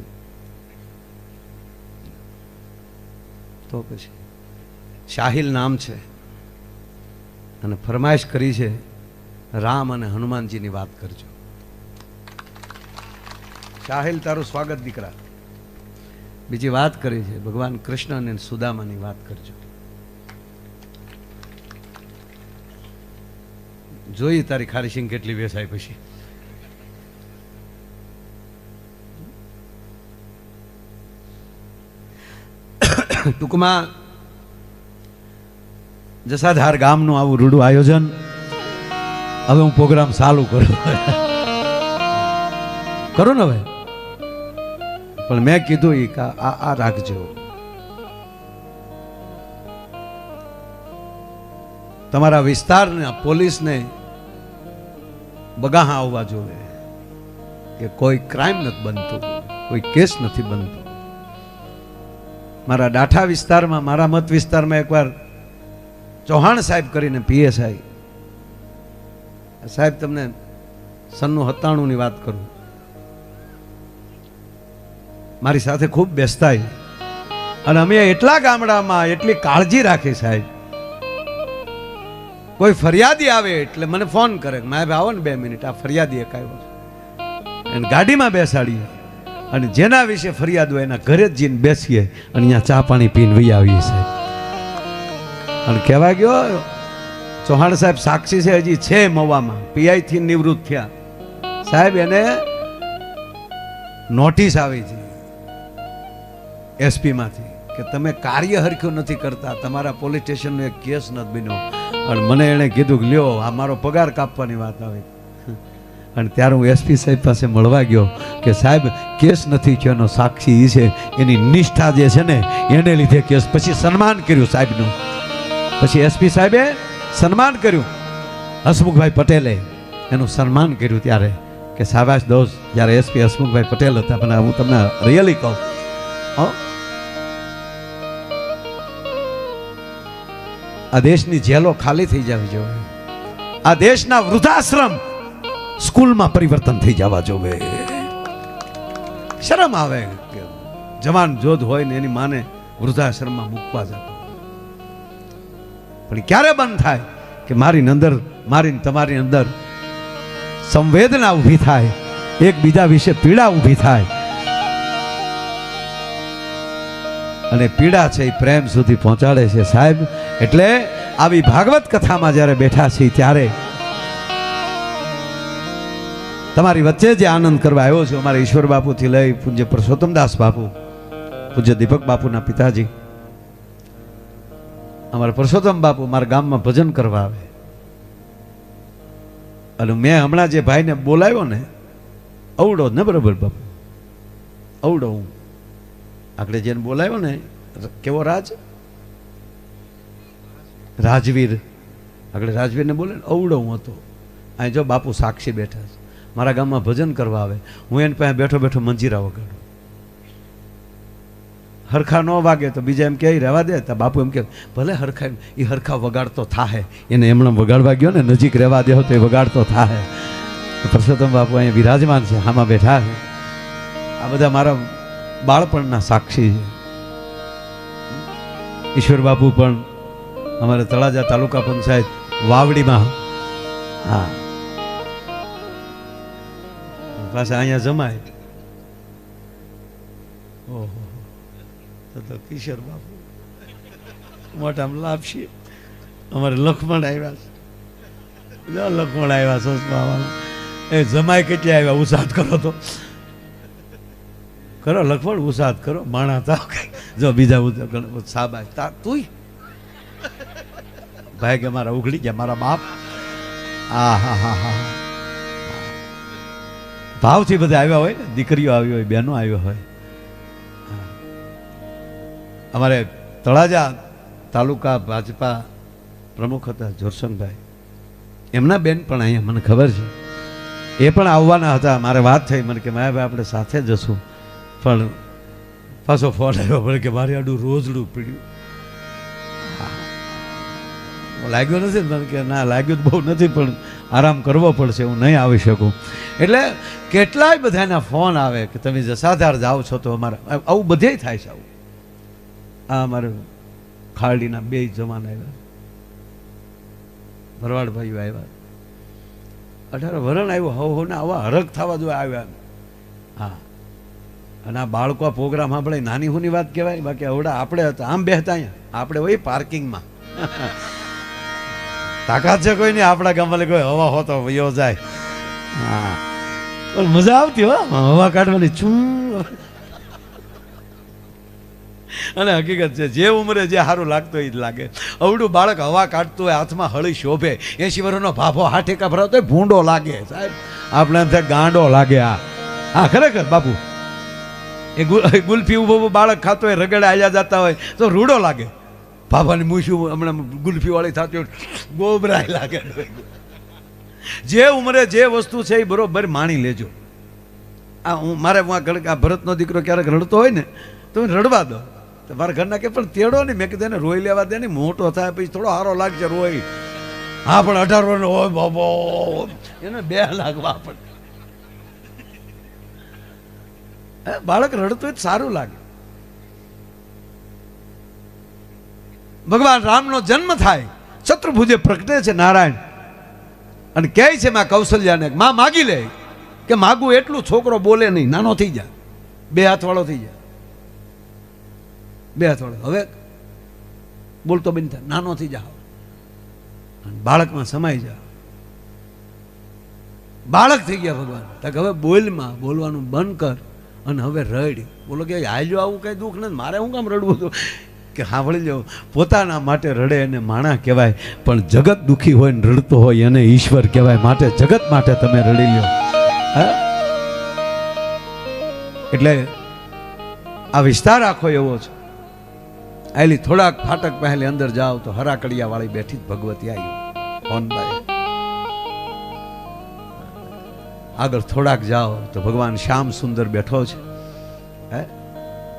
તો પછી સાહિલ નામ છે અને ફરમાઈશ કરી છે રામ અને હનુમાનજીની વાત કરજો. સાહિલ તારું સ્વાગત દીકરા. બીજી વાત કરી છે ભગવાન કૃષ્ણ અને સુદામાની વાત કરજો. જોઈ તારી ખારી સિંગ કેટલી વેસાય પછી. ટૂંકમાં જસાધાર ગામનું આવું રૂડું આયોજન. હવે હું પ્રોગ્રામ ચાલુ કરું ને હવે, પણ મેં કીધું કે આ રાખજો. તમારા વિસ્તારના પોલીસને બગાહા આવવા જોઈએ કે કોઈ ક્રાઇમ નથી બનતું, કોઈ કેસ નથી બનતો. મારા ડાઠા વિસ્તારમાં, મારા મત વિસ્તારમાં એકવાર ચૌહાણ સાહેબ કરીને પીએસઆઈ સાહેબ, તમને 97 ની વાત કરું, મારી સાથે ખૂબ બેસતા અને અમે એટલા ગામડામાં એટલી કાળજી રાખી સાહેબ. કોઈ ફરિયાદી આવે એટલે મને ફોન કરે, મારે આવો ને 2 મિનિટ, આ ફરિયાદી એક આવ્યો છે, એને ગાડીમાં બેસાડીએ અને જેના વિશે ફરિયાદ હોય એના ઘરે જ જઈને બેસીએ અને અહીંયા ચા પાણી પીને વહી આવીએ સાહેબ. અને કહેવા ગયો ચૌહાણ સાહેબ સાક્ષી છે, હજી છે મવામાં, પીઆઈ થી નિવૃત્ત થયા સાહેબ. એને નોટિસ આવી છે એસપી માંથી કે તમે કાર્ય હરખ્યું નથી કરતા, તમારા પોલીસ સ્ટેશનનો એક કેસ નથી બન્યો. અને મને એણે કીધું કે લ્યો આ મારો પગાર કાપવાની વાત આવી. અને ત્યારે હું એસપી સાહેબ પાસે મળવા ગયો કે સાહેબ કેસ નથી થયો, એનો સાક્ષી એ છે, એની નિષ્ઠા જે છે ને એને લીધે કેસ. પછી સન્માન કર્યું સાહેબનું, પછી એસપી સાહેબે સન્માન કર્યું, હસમુખભાઈ પટેલે એનું સન્માન કર્યું. ત્યારે કે શાબાશ દોસ્ત, જ્યારે એસપી હસમુખભાઈ પટેલ હતા. પણ હું તમને રિયલી કહું, આ દેશની જેલો ખાલી થઈ જવી જોઈએ, આ દેશના વૃદ્ધાશ્રમ સ્કૂલમાં પરિવર્તન થઈ જવા જોઈએ. શરમ આવે કે જવાન જોધ હોય ને એની માને વૃદ્ધાશ્રમમાં મૂકવા જતો. પણ ક્યારે બંધ થાય કે મારી અંદર, મારી તમારી અંદર સંવેદના ઊભી થાય, એકબીજા વિશે પીડા ઊભી થાય, અને પીડા છે એ પ્રેમ સુધી પહોંચાડે છે સાહેબ. એટલે આવી ભાગવત કથામાં જ્યારે બેઠા છીએ ત્યારે તમારી વચ્ચે જે આનંદ કરવા આવ્યો છું, અમારા ઈશ્વર બાપુથી લઈ પૂજ્ય પરસોત્તમદાસ બાપુ, પૂજ્ય દીપક બાપુના પિતાજી, અમારા પરસોત્તમ બાપુ મારા ગામમાં ભજન કરવા આવે. અને મેં હમણાં જે ભાઈને બોલાવ્યો ને, અવડો ને બરાબર બાપુ, અવડો હું આપણે જેને બોલાવ્યો ને, કેવો રાજવીર, આપણે રાજવીરને બોલે ને અવડો હું હતો. અહીં જો બાપુ સાક્ષી બેઠા છે, મારા ગામમાં ભજન કરવા આવે, હું એની પાસે બેઠો બેઠો મંજીરા વગાડું. હરખા ન વાગે તો બીજા એમ કે રહેવા દે, તો બાપુ એમ કે ભલે હરખા, એ હરખા વગાડતો થાહે, એને એમણે વગાડવા ગયો ને, નજીક રહેવા દે તો એ વગાડતો થાહે. પરસોત્તમ બાપુ અહીંયા વિરાજમાન છે, આમાં બેઠા છે. આ બધા મારા બાળપણના સાક્ષી છે. ઈશ્વર બાપુ પણ અમારે તળાજા તાલુકા પંચાયત વાવડીમાં, હા, પાછા અહીંયા જમાય. ઓહો, તો કિશોર બાપુ મોટામાં લાભશી. અમારે લખમણ આવ્યા છે, લખમણ આવ્યા સસમાવાળા, એ જમાય કેટલી આવ્યા, ઉસાદ કરો તો કરો, લખમણ ઉસાદ કરો, માણા તાવ જો બીજા સાબાશ તા તું ભાઈ કે મારા ઉઘડી ગયા મારા બાપ. આ હા હા હા, ભાવથી બધા આવ્યા હોય ને, દીકરીઓ આવી હોય, બહેનો આવ્યો હોય. અમારે તળાજા તાલુકા ભાજપા પ્રમુખ હતા જોરસંગભાઈ, એમના બેન પણ અહીંયા મને ખબર છે, એ પણ આવવાના હતા. મારે વાત થઈ, મને કે માયાભાઈ આપણે સાથે જશું, પણ પાછો ફોન આવ્યો પડે કે મારે આડું રોજડું પીડ્યું. લાગ્યો નથી ને, મને કે ના લાગ્યું બહુ નથી, પણ આરામ કરવો પડશે, હું નહીં આવી શકું. એટલે કેટલાય બધાના ફોન આવે કે તમે જસાધાર જાઓ છો તો અમારા આવું બધે થાય છે. આવું આ અમારે ખારડીના 2 જવાન આવ્યા, ભરવાડ ભાઈઓ આવ્યા, 18 વરણ આવ્યો, હવ ને આવા હરખ થવા જો આવ્યા. હા, અને આ બાળકો પ્રોગ્રામ સાંભળે નાની હુની વાત કહેવાય. બાકી આવડા આપણે આમ બેહતા અહીંયા આપણે હોય પાર્કિંગમાં. તાકાત છે કોઈ નહીં આપણા ગામમાં કોઈ હવા હોતો વયો જાય. હા પણ મજા આવતી હો હવા કાઢવાની છું. અને હકીકત છે જે ઉંમરે જે સારું લાગતું હોય એ જ લાગે. અવડું બાળક હવા કાઢતું હોય હાથમાં હળી શોભે 80 વર્ષનો ભાભો હાઠેકા ભરાવતો હોય ભૂંડો લાગે સાહેબ. આપણે એમ થાય ગાંડો લાગે. હા ખરેખર બાપુ એ ગુલ્ફી ઉભો બાળક ખાતો હોય રગડે આયા જતા હોય તો રૂડો લાગે. ભાભાની મૂછું હમણાં ગુલ્ફી વાળી થતી હોય ગોબરાય લાગે. જે ઉંમરે જે વસ્તુ છે એ બરોબર માણી લેજો. આ હું મારે આ ભરતનો દીકરો ક્યારેક રડતો હોય ને તો રડવા દો. મારા ઘરના કે પણ તેડો નહીં. મેં કીધું એને રોઈ લેવા દે ને મોટો થાય પછી થોડો સારો લાગશે રોઈ. હા પણ 18 વર્ષનો હોય બાબો એને 2 લાગવા પણ બાળક રડતું હોય સારું લાગે. ભગવાન રામનો જન્મ થાય ચતુર્ભુજે પ્રગટે છે નારાયણ અને કહે છે માં કૌશલ્યાને માં માગી લે કે માગું એટલું છોકરો બોલે નહીં નાનો થઈ જાય 2 હાથવાળો થઈ જાય 2 હાથવાળો હવે બોલતો બની થાય નાનો થઈ જાઓ બાળકમાં સમાઈ જા. બાળક થઈ ગયા ભગવાન તક હવે બોલમાં બોલવાનું બંધ કર અને હવે રડ. બોલો કે હાલ્યો આવું કઈ દુઃખ નથી મારે શું કામ રડવું હતું કે સાંભળી લો પોતાના માટે રડે એને માણા કહેવાય પણ જગત દુઃખી હોય ને રડતો હોય એને ઈશ્વર કહેવાય. માટે જગત માટે તમે રડી લ્યો. એટલે આ વિસ્તાર આખો એવો છે. આયલી થોડાક ફાટક પહેલી અંદર જાઓ તો હરાકડિયા વાળી બેઠી જ ભગવતી આવી હોનબાઈ. આગળ થોડાક જાઓ તો ભગવાન શ્યામ સુંદર બેઠો છે.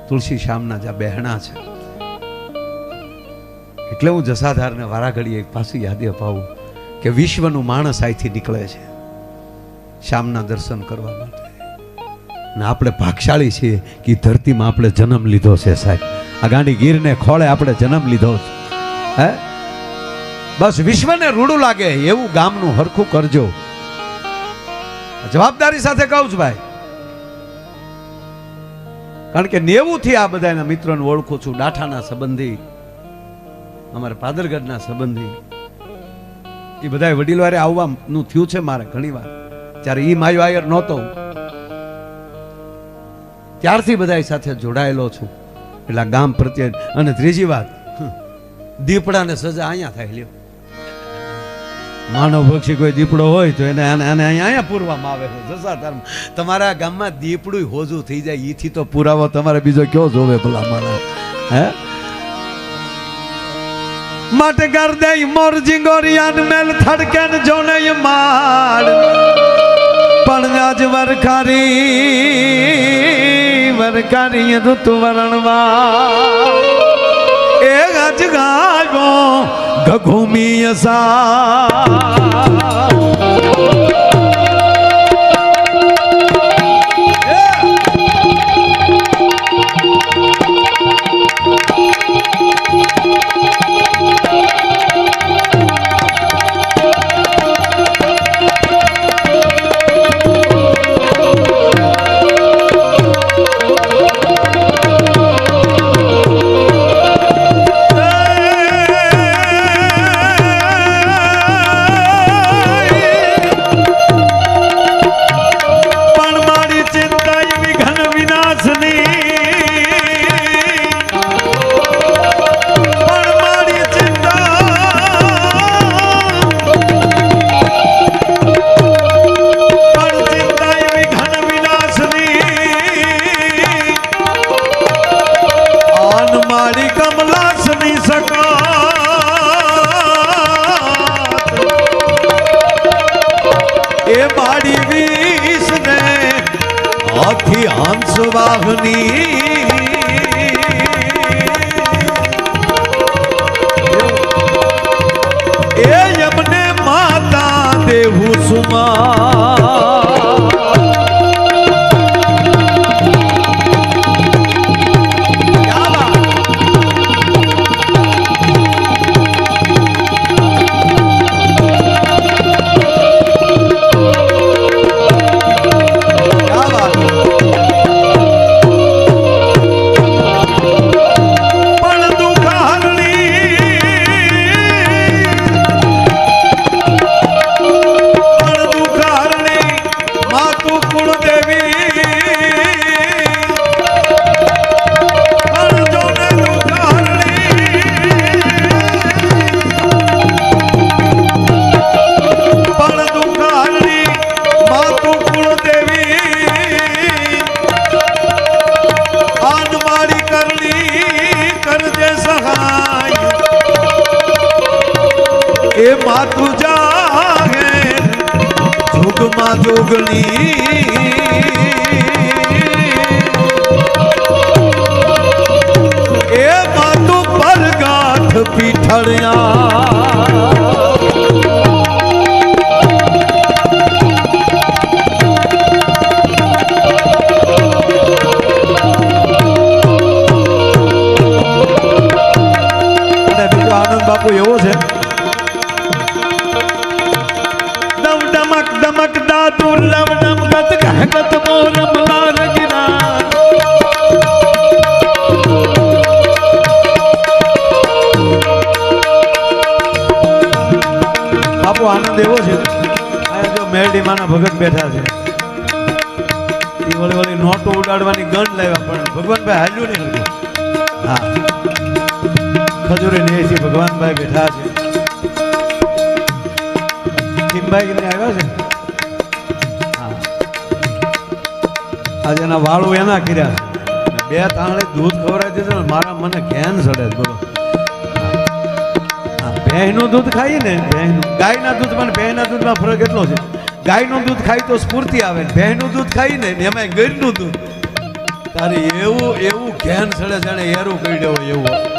તુલસી શ્યામના જ્યાં બહેણા છે. એટલે હું જસાધારને વારાઘડીએ પાછી યાદી અપાવું કે વિશ્વનું માણસ અહીંથી નીકળે છે શ્યામના દર્શન કરવા માટે. ને આપણે ભાગશાળી છીએ કે ધરતીમાં આપણે જન્મ લીધો છે સાહેબ. આ ગાંડી ગીરને ખોળે આપણે જન્મ લીધો છે. હે બસ વિશ્વને રૂડું લાગે એવું ગામનું હરખું કરજો. જવાબદારી સાથે કહું છું ભાઈ. કારણ કે 90 થી આ બધાના મિત્રોને ઓળખું છું. ડાઠાના સંબંધી અમારા પાદરગઢના સંબંધી એ બધા વડીલ વારે આવવાનું થયું છે મારે ઘણી વાર. ત્યારે ઈ માયો આયર નહોતો ત્યારથી બધા સાથે જોડાયેલો છું. એટલે ગામ પ્રત્યે. અને ત્રીજી વાત દીપડાને સજા અહીંયા થાય લ્યો. માનવ પક્ષી કોઈ દીપડો હોય તો એને અહીંયા પૂરવામાં આવે છે. જસાધાર તમારા ગામમાં દીપડું હોજું થઈ જાય ઈથી તો પુરાવો તમારે બીજો કયો જોવે ભલા મારા. હે માટે કર દે મોર જીંગોરિયાન મેલ થડકેન જોને માડ પણ આજ વરકારી ઋતુ વરણવા એ ગજ ગાયો ગઘુમી અસા એ યમને માતા દેવું સુમા માતુ કુળદેવી આન મારી કરણી કરજે સહાય એ માતુ જાગે જોગમાં જોગણી એ માતુ પરગાઠ પીઠળિયા બાપુ એવો છે દમ ડમક ડમક દાતુર લવ ડમ ગત ગત મોર મલાર ગિરા બાપુ આનંદ એવો છે આ જો મેરડી માના ભગત બેઠા છે એ વળી વળી નોટો ઉડાડવાની ગન લાવ્યા પણ ભગવાનભાઈ હાલ્યું નહીં હતું હા ખજૂરી નેસી ભગવાનભાઈ બેઠા છે ચિમભાઈ ને આવ્યા છે હા આજે એના વાળું એના કર્યા છે બે તાણે દૂધ ખવડાવી દીધું ને મારા મને ઘેન સડે બોલો ભેંસનું દૂધ ખાઈએ ને ગાયના દૂધમાં ભેંસના દૂધમાં ફરક એટલો છે ગાયનું દૂધ ખાઈ તો સ્ફૂર્તિ આવે ને ભેંસનું દૂધ ખાઈ ને એમાં ગરીનું દૂધ તારે એવું એવું ઘેન સડે જાણે એરું કહી દેવો એવું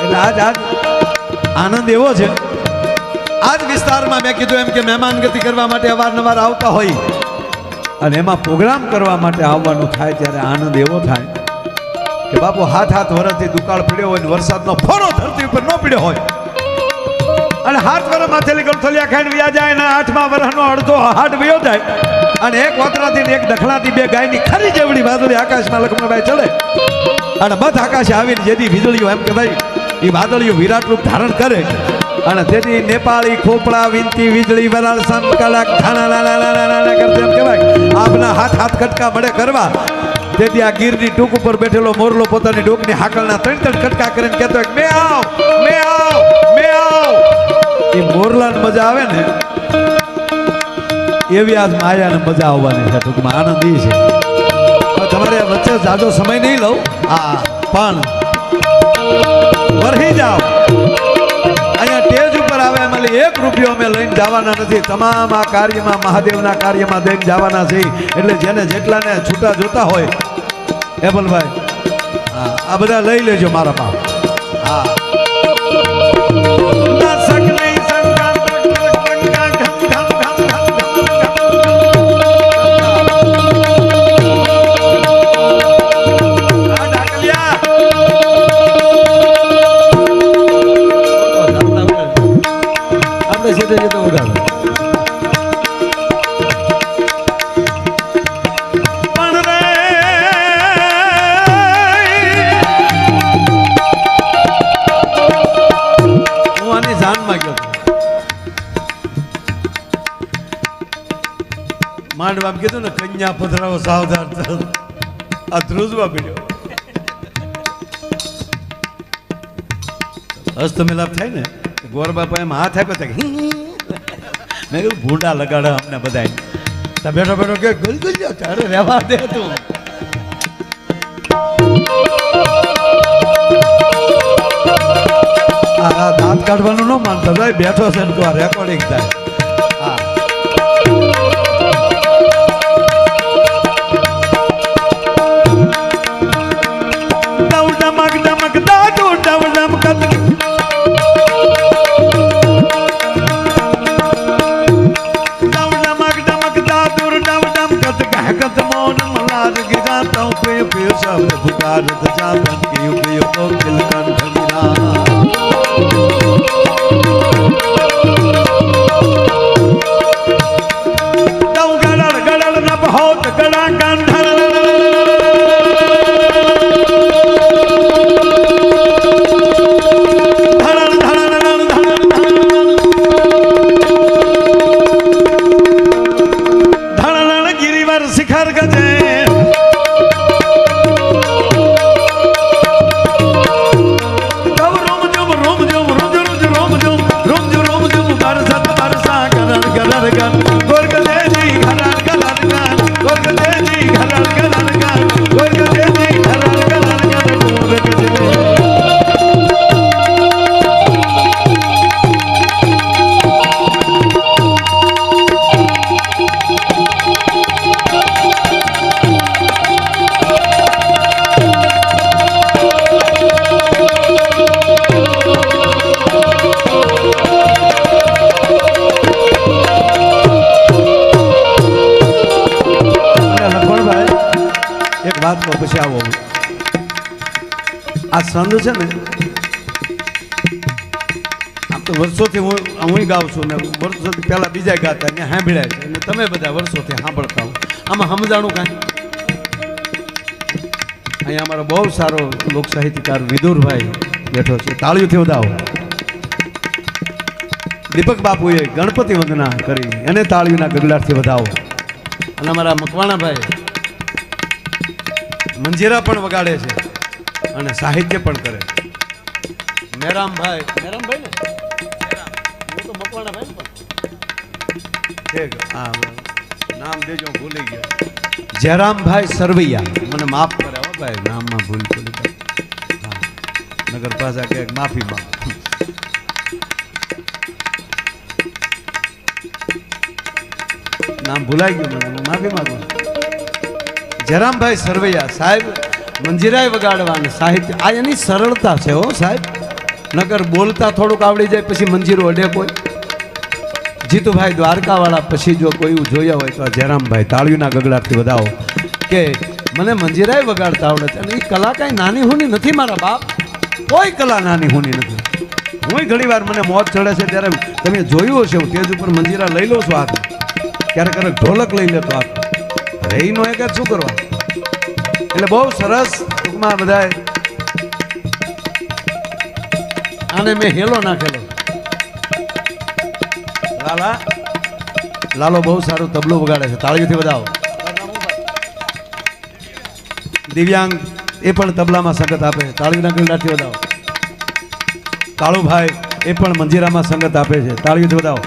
એટલે આજ આનંદ એવો છે આજ વિસ્તારમાં મેં કીધું એમ કે મહેમાનગતિ કરવા માટે અવારનવાર આવતા હોય અને એમાં પ્રોગ્રામ કરવા માટે આવવાનું થાય ત્યારે આનંદ એવો થાય કે બાપુ હાથ વર્ષથી દુકાળ પડ્યો હોય ને વરસાદનો ફોરો ધરતી ઉપર ન પડ્યો હોય અને હાથ વર્ષ માથેલી ગળથલિયા ખાઈને વ્યા જાય ને 8મા વર્ષનો અડધો હાટ વયો જાય અને એક વાતરાથી એક દખલાથી બે ગાયની ખરી જેવડી વાદળી આકાશમાં લક્ષ્મણભાઈ ચડે અને બધ આકાશે આવીને જેથી વીજળીઓ એમ કે ભાઈ એ વાદળીઓ વિરાટ રૂપ ધારણ કરે અને તેથી નેપાળી ખોપડા વિનતી વીજળી વરાળ સમ કલાક ધાણા લાલા કરતે એમ કહેવાય આપના હાથ કટકા મળે કરવા તેથી આ ગીરની ટૂંક ઉપર બેઠેલો મોરલો પોતાની ડોકની હાકલના 3 કટકા કરીને કહેતો મે આવ મે આવ મે આવ એ મોરલાને મજા આવે ને એવી આજ માયાને મજા આવવાની છે ટૂંકમાં આનંદ એ છે તમારે વચ્ચે જાજો સમય નહીં લઉં હા પણ વરહી જાઓ અહીંયા સ્ટેજ ઉપર આવે એમાં 1 રૂપિયો અમે લઈને જવાના નથી તમામ આ કાર્યમાં મહાદેવના કાર્યમાં દઈને જવાના છે એટલે જેને જેટલાને છૂટા જોતા હોય એબલભાઈ હા આ બધા લઈ લેજો મારા પાસે હા માંડવા કીધું ને કન્યા પધરાવો સાવધાન આ ધ્રુજવા પીડ્યો હસ્તમિલાપ થાય ને ગોર બાપા એમ હાથ આપ્યો મેં કીધું ભૂંડા લગાડે અમને બધા બેઠો બેઠો કે ગલગલ્યો તારે રહેવા દે તું આ દાંત કાઢવાનું ન માનતો ભાઈ બેઠો છે ને તો આ રેકોર્ડિંગ થાય હા કલર ગન ગોરગલેજી ઘરાણ કલર ગન ગોરગલેજી ઘરાણ કલર ગન ગોરગલેજી ઘરાણ કલર ગન ગોરગલેજી વાત નો પછી આવો આ સંત છે ને આમ તો વર્ષોથી હું ગાઉં છું ને વર્ષોથી પહેલા બીજા ગાતા ત્યાં સાંભળ્યા છે અને તમે બધા વર્ષોથી સાંભળતા હો આમાં સમજાણું કાંઈ અહીંયા અમારો બહુ સારો લોક સાહિત્યકાર વિદુરભાઈ બેઠો છે તાળીઓથી વધાવો દીપક બાપુએ ગણપતિ વંદના કરી એને તાળીઓના ગગડાટથી વધાવો અને અમારા મકવાણાભાઈ મંજીરા પણ વગાડે છે અને સાહિત્ય પણ કરે મેરામભાઈ ને હું તો મકવાણાભાઈ ઠીક હા નામ દેજો ભૂલી ગયો જયરામભાઈ સરવૈયા મને માફ કરે હો ભાઈ નામમાં ભૂલ પડી હા નગર પાછા કે માફી માંગ નામ ભૂલાઈ ગયું મને માફી માંગુ જયરામભાઈ સરવૈયા સાહેબ મંજીરાય વગાડવા અને સાહિત્ય આ એની સરળતા છે હો સાહેબ નગર બોલતા થોડુંક આવડી જાય પછી મંજીરો અડે કોઈ જીતુભાઈ દ્વારકાવાળા પછી જો કોઈ જોયા હોય તો જયરામભાઈ તાળીઓના ગગડાટથી વધાવો કે મને મંજીરાય વગાડતા આવડે છે અને એ કલા કાંઈ નાની હુની નથી મારા બાપ કોઈ કલા નાની હુની નથી હું ઘણી વાર મને મોત ચડે છે ત્યારે તમે જોયું હશે હું તેજ ઉપર મંજીરા લઈ લઉં છું હાથમાં ક્યારેક ક્યારેક ઢોલક લઈ લેતો હાથ રહીનો એક જ શું કરવા એટલે બહુ સરસ ટૂંકમાં બધાએ આને મેં હેલો નાખેલો લાલો બહુ સારું તબલું વગાડે છે તાળીઓથી વધાવો દિવ્યાંગ એ પણ તબલામાં સંગત આપે તાળીઓના ગગડાટથી વધાવો કાળુભાઈ એ પણ મંજીરામાં સંગત આપે છે તાળીઓથી વધાવો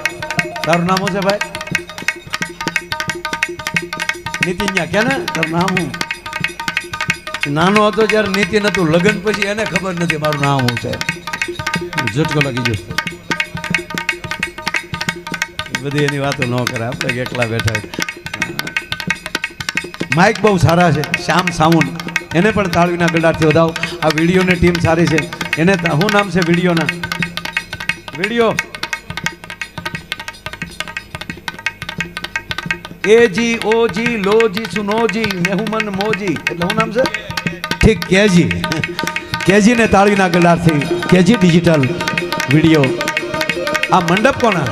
તારું નામ શું છે ભાઈ નીતિન્યા કે ને તારું નામ હું નાનો હતો જ્યારે નીતિન હતું લગ્ન પછી એને ખબર નથી મારું નામ હું છે ઝટકો લાગી ગયો બધી એની વાતો ન કરે આપણે એકલા બેઠા માઇક બહુ સારા છે શ્યામ સાઉન્ડ એને પણ તાળીના ગગડાટથી વધાવો આ વિડીયોની ટીમ સારી છે એને શું નામ છે વિડીયો એજી ઓજી લોજી સુનોજી મેહુમન મોજી એટલે શું નામ છે ઠીક કેજી ને તાળીના ગગડાટથી કેજી ડિજિટલ વિડીયો આ મંડપ કોના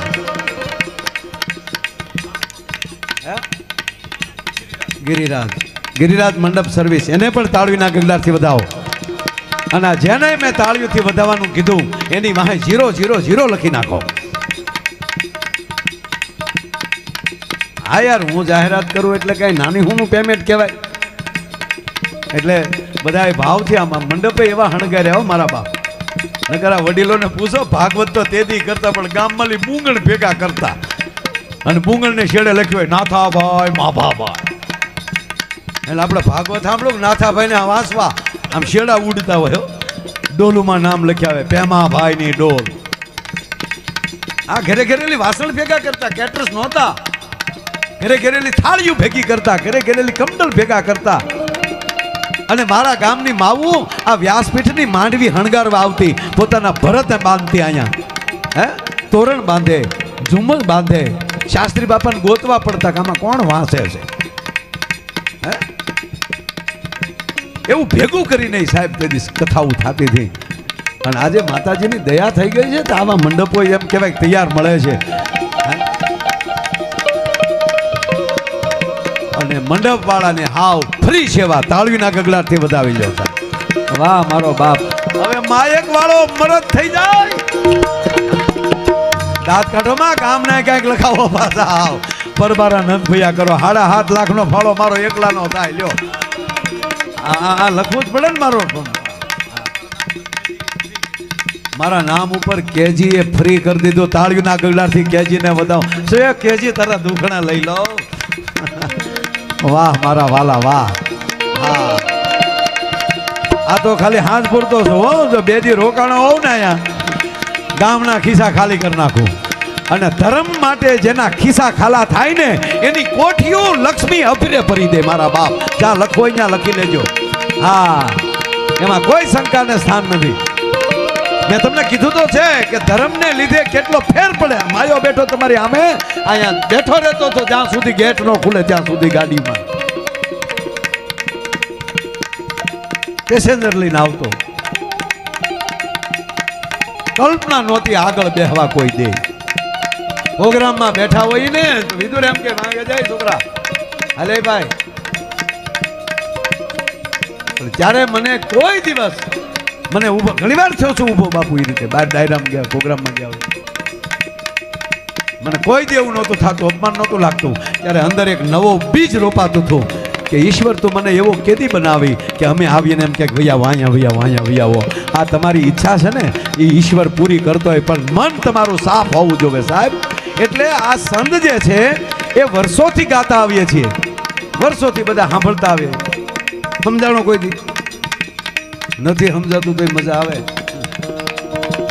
ગિરિરાજ મંડપ સર્વિસ એને પણ તાળીના ગગડાટથી વધાવો અને જેને મેં તાળીઓથી વધાવવાનું કીધું એની વાહે 000 લખી નાખો હા યાર હું જાહેરાત કરું એટલે કઈ નાની હું પેમેન્ટ કહેવાય એટલે બધા ભાવથી આમાં મંડપે એવા હણગાર્યા હો મારા બાપ નકર આ વડીલોને પૂછો ભાગવત તો તેદી કરતા પણ ગામમાં બુંગણ ભેગા કરતા અને બુંગણને છેડે લખ્યું હોય નાથાભાઈ માભાભાઈ એટલે આપણે ભાગવત સાંભળો નાથાભાઈને વાંચવા આમ શેડા ઉડતા હોય ડોલુમાં નામ લખ્યા હોય પેમાભાઈની ડોલ આ ઘરે ઘરેલી વાસણ ભેગા કરતા કેટરસ નહોતા ઘરે ઘરેલી થાળીઓ ભેગી કરતા ઘરે ઘરેલી કમડલ ભેગા કરતા અને મારા ગામની માવું આ વ્યાસપીઠની માંડવી હણગારવા આવતી પોતાના ભરત બાંધતી અહીંયા હે તોરણ બાંધે ઝુમ્મર બાંધે શાસ્ત્રી બાપાને ગોતવા પડતા કે આમાં કોણ વાંચે છે હે એવું ભેગું કરીને સાહેબ તે દિવસ કથાઓ થતી હતી અને આજે માતાજીની દયા થઈ ગઈ છે તો આવા મંડપો એમ કહેવાય તૈયાર મળે છે અને મંડપ વાળાને હાવ ફ્રી સેવા તાળવીના ગગડાટથી વધાવી લો સાહેબ વાહ મારો બાપ હવે માયક વાળો મરદ થઈ જાય દાંત કાઢોમાં કામ ના ક્યાંક લખાવો પાછા આવ પરબારા નંદ ભૈયા કરો 7.5 લાખનો ફાળો મારો એકલાનો થાય લ્યો આ લખવું જ પડે ને મારો મારા નામ ઉપર કેજી એ ફ્રી કરી દીધું. તાળીઓના ગગડાથી કેજી ને વધાવો. શે કેજી તારા દુખણા લઈ લો. વાહ મારા વાલા વાહ. હા આ તો ખાલી હાથ પૂરતો છું હો. જો બે દી રોકાણો હોવ ને અહીંયા ગામના ખિસ્સા ખાલી કરી નાખું. અને ધર્મ માટે જેના ખિસ્સા ખાલા થાય ને એની કોઠીઓ લક્ષ્મી અભિરે ભરી દે મારા બાપ. જ્યાં લખો ત્યાં લખી લેજો. હા એમાં કોઈ શંકાને સ્થાન નથી. મેં તમને કીધું તો છે કે ધર્મને લીધે કેટલો ફેર પડે. માયો બેઠો તમારી આમે અહીંયા બેઠો રહેતો તો જ્યાં સુધી ગેટ ન ખુલે ત્યાં સુધી ગાડીમાં પેસેન્જર લઈને આવતો. કલ્પના નહોતી આગળ બેહવા કોઈ દે. પ્રોગ્રામમાં બેઠા હોય ને તો વિદુર એમ કે માંગે જાય છોકરા હાલે ભાઈ. પણ ત્યારે મને કોઈ દિવસ મને ઊભો ઘણી વાર થયો છું ઊભો બાપુ એ રીતે બહાર ડાયરામાં ગયા પ્રોગ્રામમાં ગયા હોય મને કોઈ દે એવું નહોતું થતું. અપમાન નહોતું લાગતું. ત્યારે અંદર એક નવો બીજ રોપાતું હતું કે ઈશ્વર તું મને એવો કેદી બનાવી કે અમે આવીને એમ કે વૈયાવો અહીંયા વૈયાવો અહીંયા વૈયાવો. આ તમારી ઈચ્છા છે ને એ ઈશ્વર પૂરી કરતો હોય પણ મન તમારું સાફ હોવું જોઈએ સાહેબ. એટલે આ સંત જે છે એ વર્ષોથી ગાતા આવીએ છીએ. વર્ષોથી બધા સાંભળતા આવીએ. સમજાણો કોઈ દી નથી સમજાતું તો મજા આવે.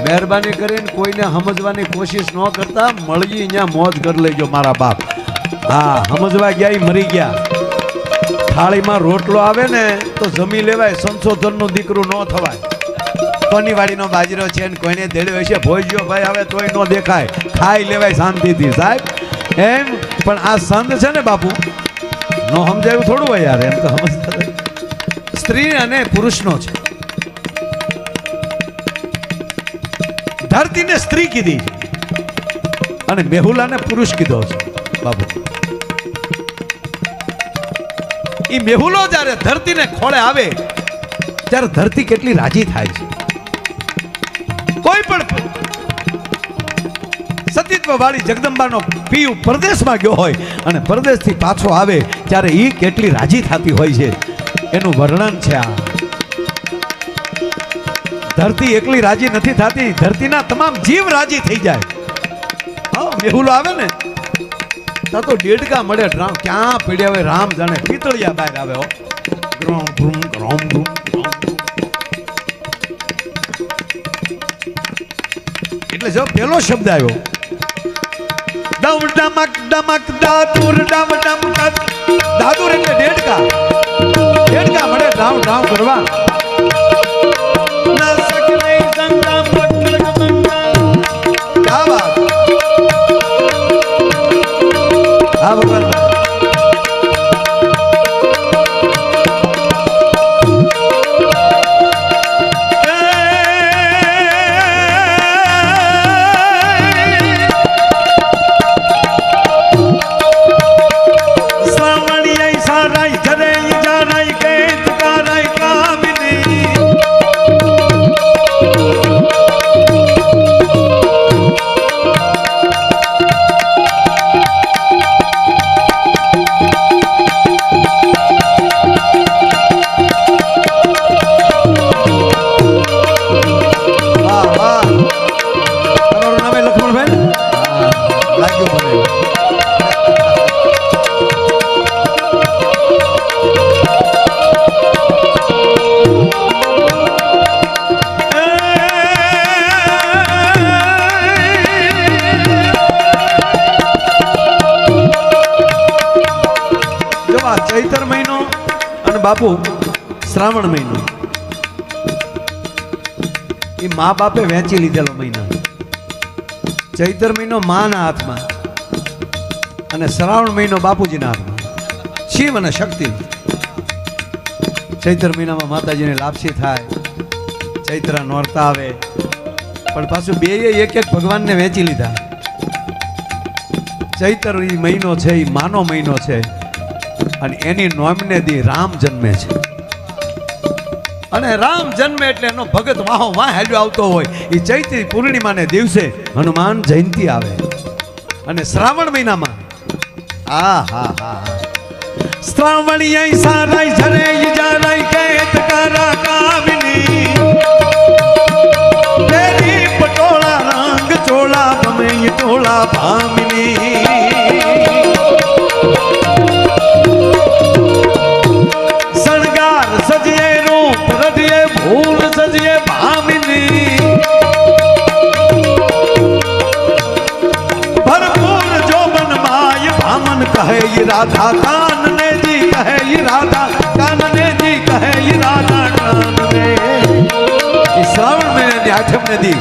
મહેરબાની કરીને કોઈને સમજવાની કોશિશ ન કરતા. મળી અહીંયા મોજ કરી લેજો મારા બાપ. હા સમજવા ગયા એ મરી ગયા. થાળીમાં રોટલો આવે ને તો જમી લેવાય. સંશોધનનું દીકરું ન થવાય. કોની વાડીનો બાજરો છે ને કોઈને દેડ્યો હશે ભોજ્યો ભાઈ આવે તોય ન દેખાય. ખાઈ લેવાય શાંતિથી સાહેબ એમ. પણ આ સંત છે ને બાપુ ન સમજાયું થોડું હોય યાર. એમ તો સમજતા સ્ત્રી અને પુરુષનો છે. ધરતીને સ્ત્રી કીધી અને મેહુલાને પુરુષ કીધો છે બાપુ. એ મેહુલો જ્યારે ધરતીને ખોળે આવે ત્યારે ધરતી કેટલી રાજી થાય છે. કોઈ પણ સતીત્વ વાળી જગદંબાનો પીયુ પરદેશમાં ગયો હોય અને પરદેશથી પાછો આવે ત્યારે એ કેટલી રાજી થતી હોય છે એનું વર્ણન છે આ. ધરતી એકલી રાજી નથી થતી. ધરતીના તમામ જીવ રાજી થઈ જાય. હા મેહુલો આવે ને તા તો ડેડકા મળે. ક્યાં પીડ્યા હોય રામ જાણે. પિતળિયા બહાર આવે હો. ગ્રોમ ગ્રુમ ગ્રોમ ગ્રુમ. એટલે જો પેલો શબ્દ આવ્યો ડમ ડમક ડમક દાદુર ડમ ડમ. દાદુર એટલે ડેડકા. ડેડકા મળે ડ્રાવ ડ્રાવ કરવા. ના સકલે સંગા પટક મંગા. ક્યા વાત. હા ભગવાન ચૈતર મહિનો અને બાપુ શ્રાવણ મહિનો એ મા બાપે વેચી લીધેલો મહિના. ચૈતર મહિનો માના હાથમાં અને શ્રાવણ મહિનો બાપુજીના હાથમાં. શિવ અને શક્તિ. ચૈતર મહિનામાં માતાજીને લાપસી થાય. ચૈત્રા નોરતા આવે પણ પાછું બે એક એક ભગવાનને વેચી લીધા. ચૈતર એ મહિનો છે એ માનો મહિનો છે અને એની નોમને દી રામ જન્મે છે. અને રામ જન્મે એટલે એનો ભગત વાહો વાહ હેલ્યો આવતો હોય. એ ચૈત્રી પૂર્ણિમાને દિવસે હનુમાન જયંતિ આવે. અને શ્રાવણ મહિનામાં આ હા હા શ્રાવણી સારાઈ ઝરે જારાઈ કેત કરા કામિની તેરી ભોળા ભામની શણગાર સજીએ રૂપ રઢિયે ભૂલ સજીએ ભામની ભરપૂર જોબન માય ભામન કહે ઈ રાધા કાનને જી કહે ઈ રાધા કાનને જી કહે ઈ રાધા કાનને ઈ શ્રાવણ મહિનાની આઠમને દી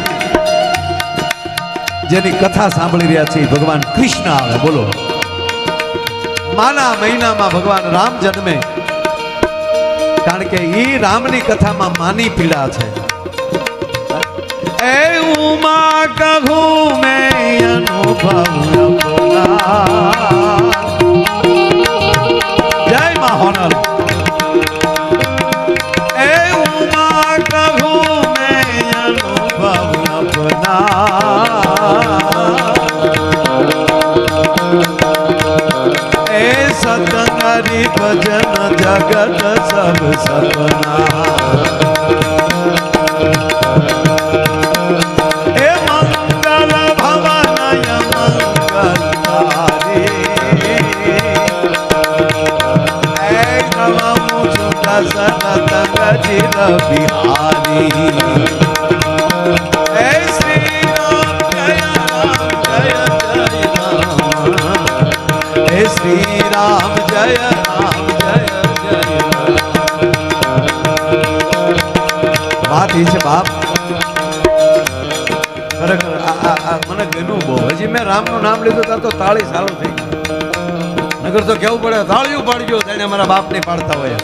જેની કથા સાંભળી રહ્યા છે ભગવાન કૃષ્ણ આવે બોલો માના મહિનામાં ભગવાન રામ જન્મે કારણ કે ઈ રામની કથામાં માની પીડા છે એ ઉમા કહું મેં અનુભવ અપના જય મા હોનલ એ ઉમા કહું મેં અનુભવ અપના એ સતંગરી ભજન જગત સબ સપના એ મંગલ ભવનય મંગલકારી એ નવમુ સુદર્શન તંગજીર બિહારી એ શ્રી રામ જય રામ હે શ્રી રામ જય રામ જય જય વાત એ છે બાપ ખરેખર મને ગમ્યું બહુ હજી મેં રામનું નામ લીધું ત્યાં તો તાળી ચાલુ થઈ નગર તો કેવું પડે તાળીઓ પાડજો તેને મારા બાપ ને પાડતા હોય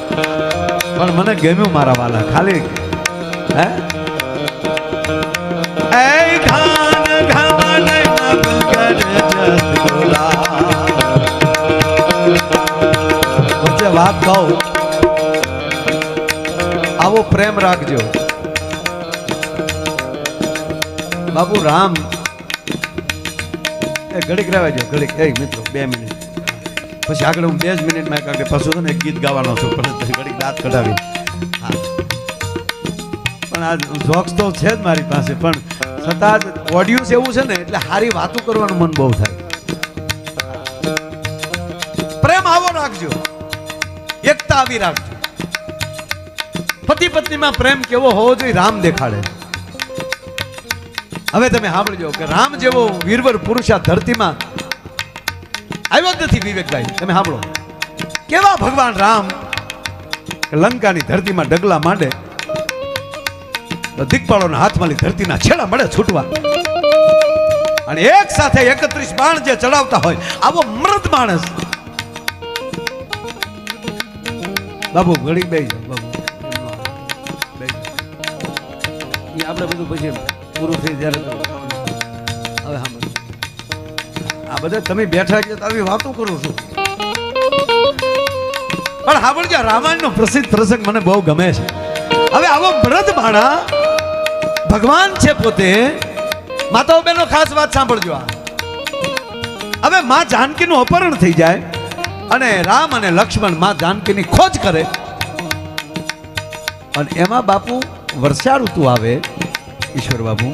પણ મને ગમ્યું મારા વાલા ખાલી હે એ ઘાન ઘાન નગર જત ગોલા વચ્ચે વાત કહું આવો પ્રેમ રાખજો બાપુ રામ એ ઘડીક રહેવા જો ઘડીક એ મિત્રો 2 મિનિટ પછી આગળ હું 2 જ મિનિટમાં કારણ કે પશુ ને એક ગીત ગાવાનો છું પણ ઘડીક દાંત કઢાવી હા પણ આ જોક્સ તો છે જ મારી પાસે પણ છતાં ઓડિયન્સ એવું છે ને એટલે સારી વાતો કરવાનું મન બહુ થાય પ્રેમ આવો રાખજો એકતા આવી રાખજો પતિ પત્નીમાં પ્રેમ કેવો હોવો જોઈએ રામ દેખાડે હવે તમે સાંભળજો કે રામ જેવો વીરવર પુરુષ આ ધરતીમાં આવ્યો જ નથી વિવેકભાઈ તમે સાંભળો કેવા ભગવાન રામ લંકાની ધરતીમાં ડગલા માંડે દિગ્પાળોના હાથમાંની ધરતીના છેડા મળે છૂટવા અને એક સાથે 31 બાણ જે ચડાવતા હોય આવો મૃત માણસ બાબુ ઘડી બેસી જાઓ બાબુ એ આપણે બધું પછી પૂરું થઈ જ્યારે હવે સાંભળો આ બધા તમે બેઠા છે તો આવી વાતો કરું છું પણ સાંભળજો રામાયણનો પ્રસિદ્ધ પ્રસંગ મને બહુ ગમે છે હવે આવો મૃત માણા ભગવાન છે પોતે માતાઓ બહેનો ખાસ વાત સાંભળજો આ હવે માં જાનકીનું અપહરણ થઈ જાય અને રામ અને લક્ષ્મણ માં જાનકીની ખોજ કરે અને એમાં બાપુ વર્ષા ઋતુ આવે ઈશ્વર બાપુ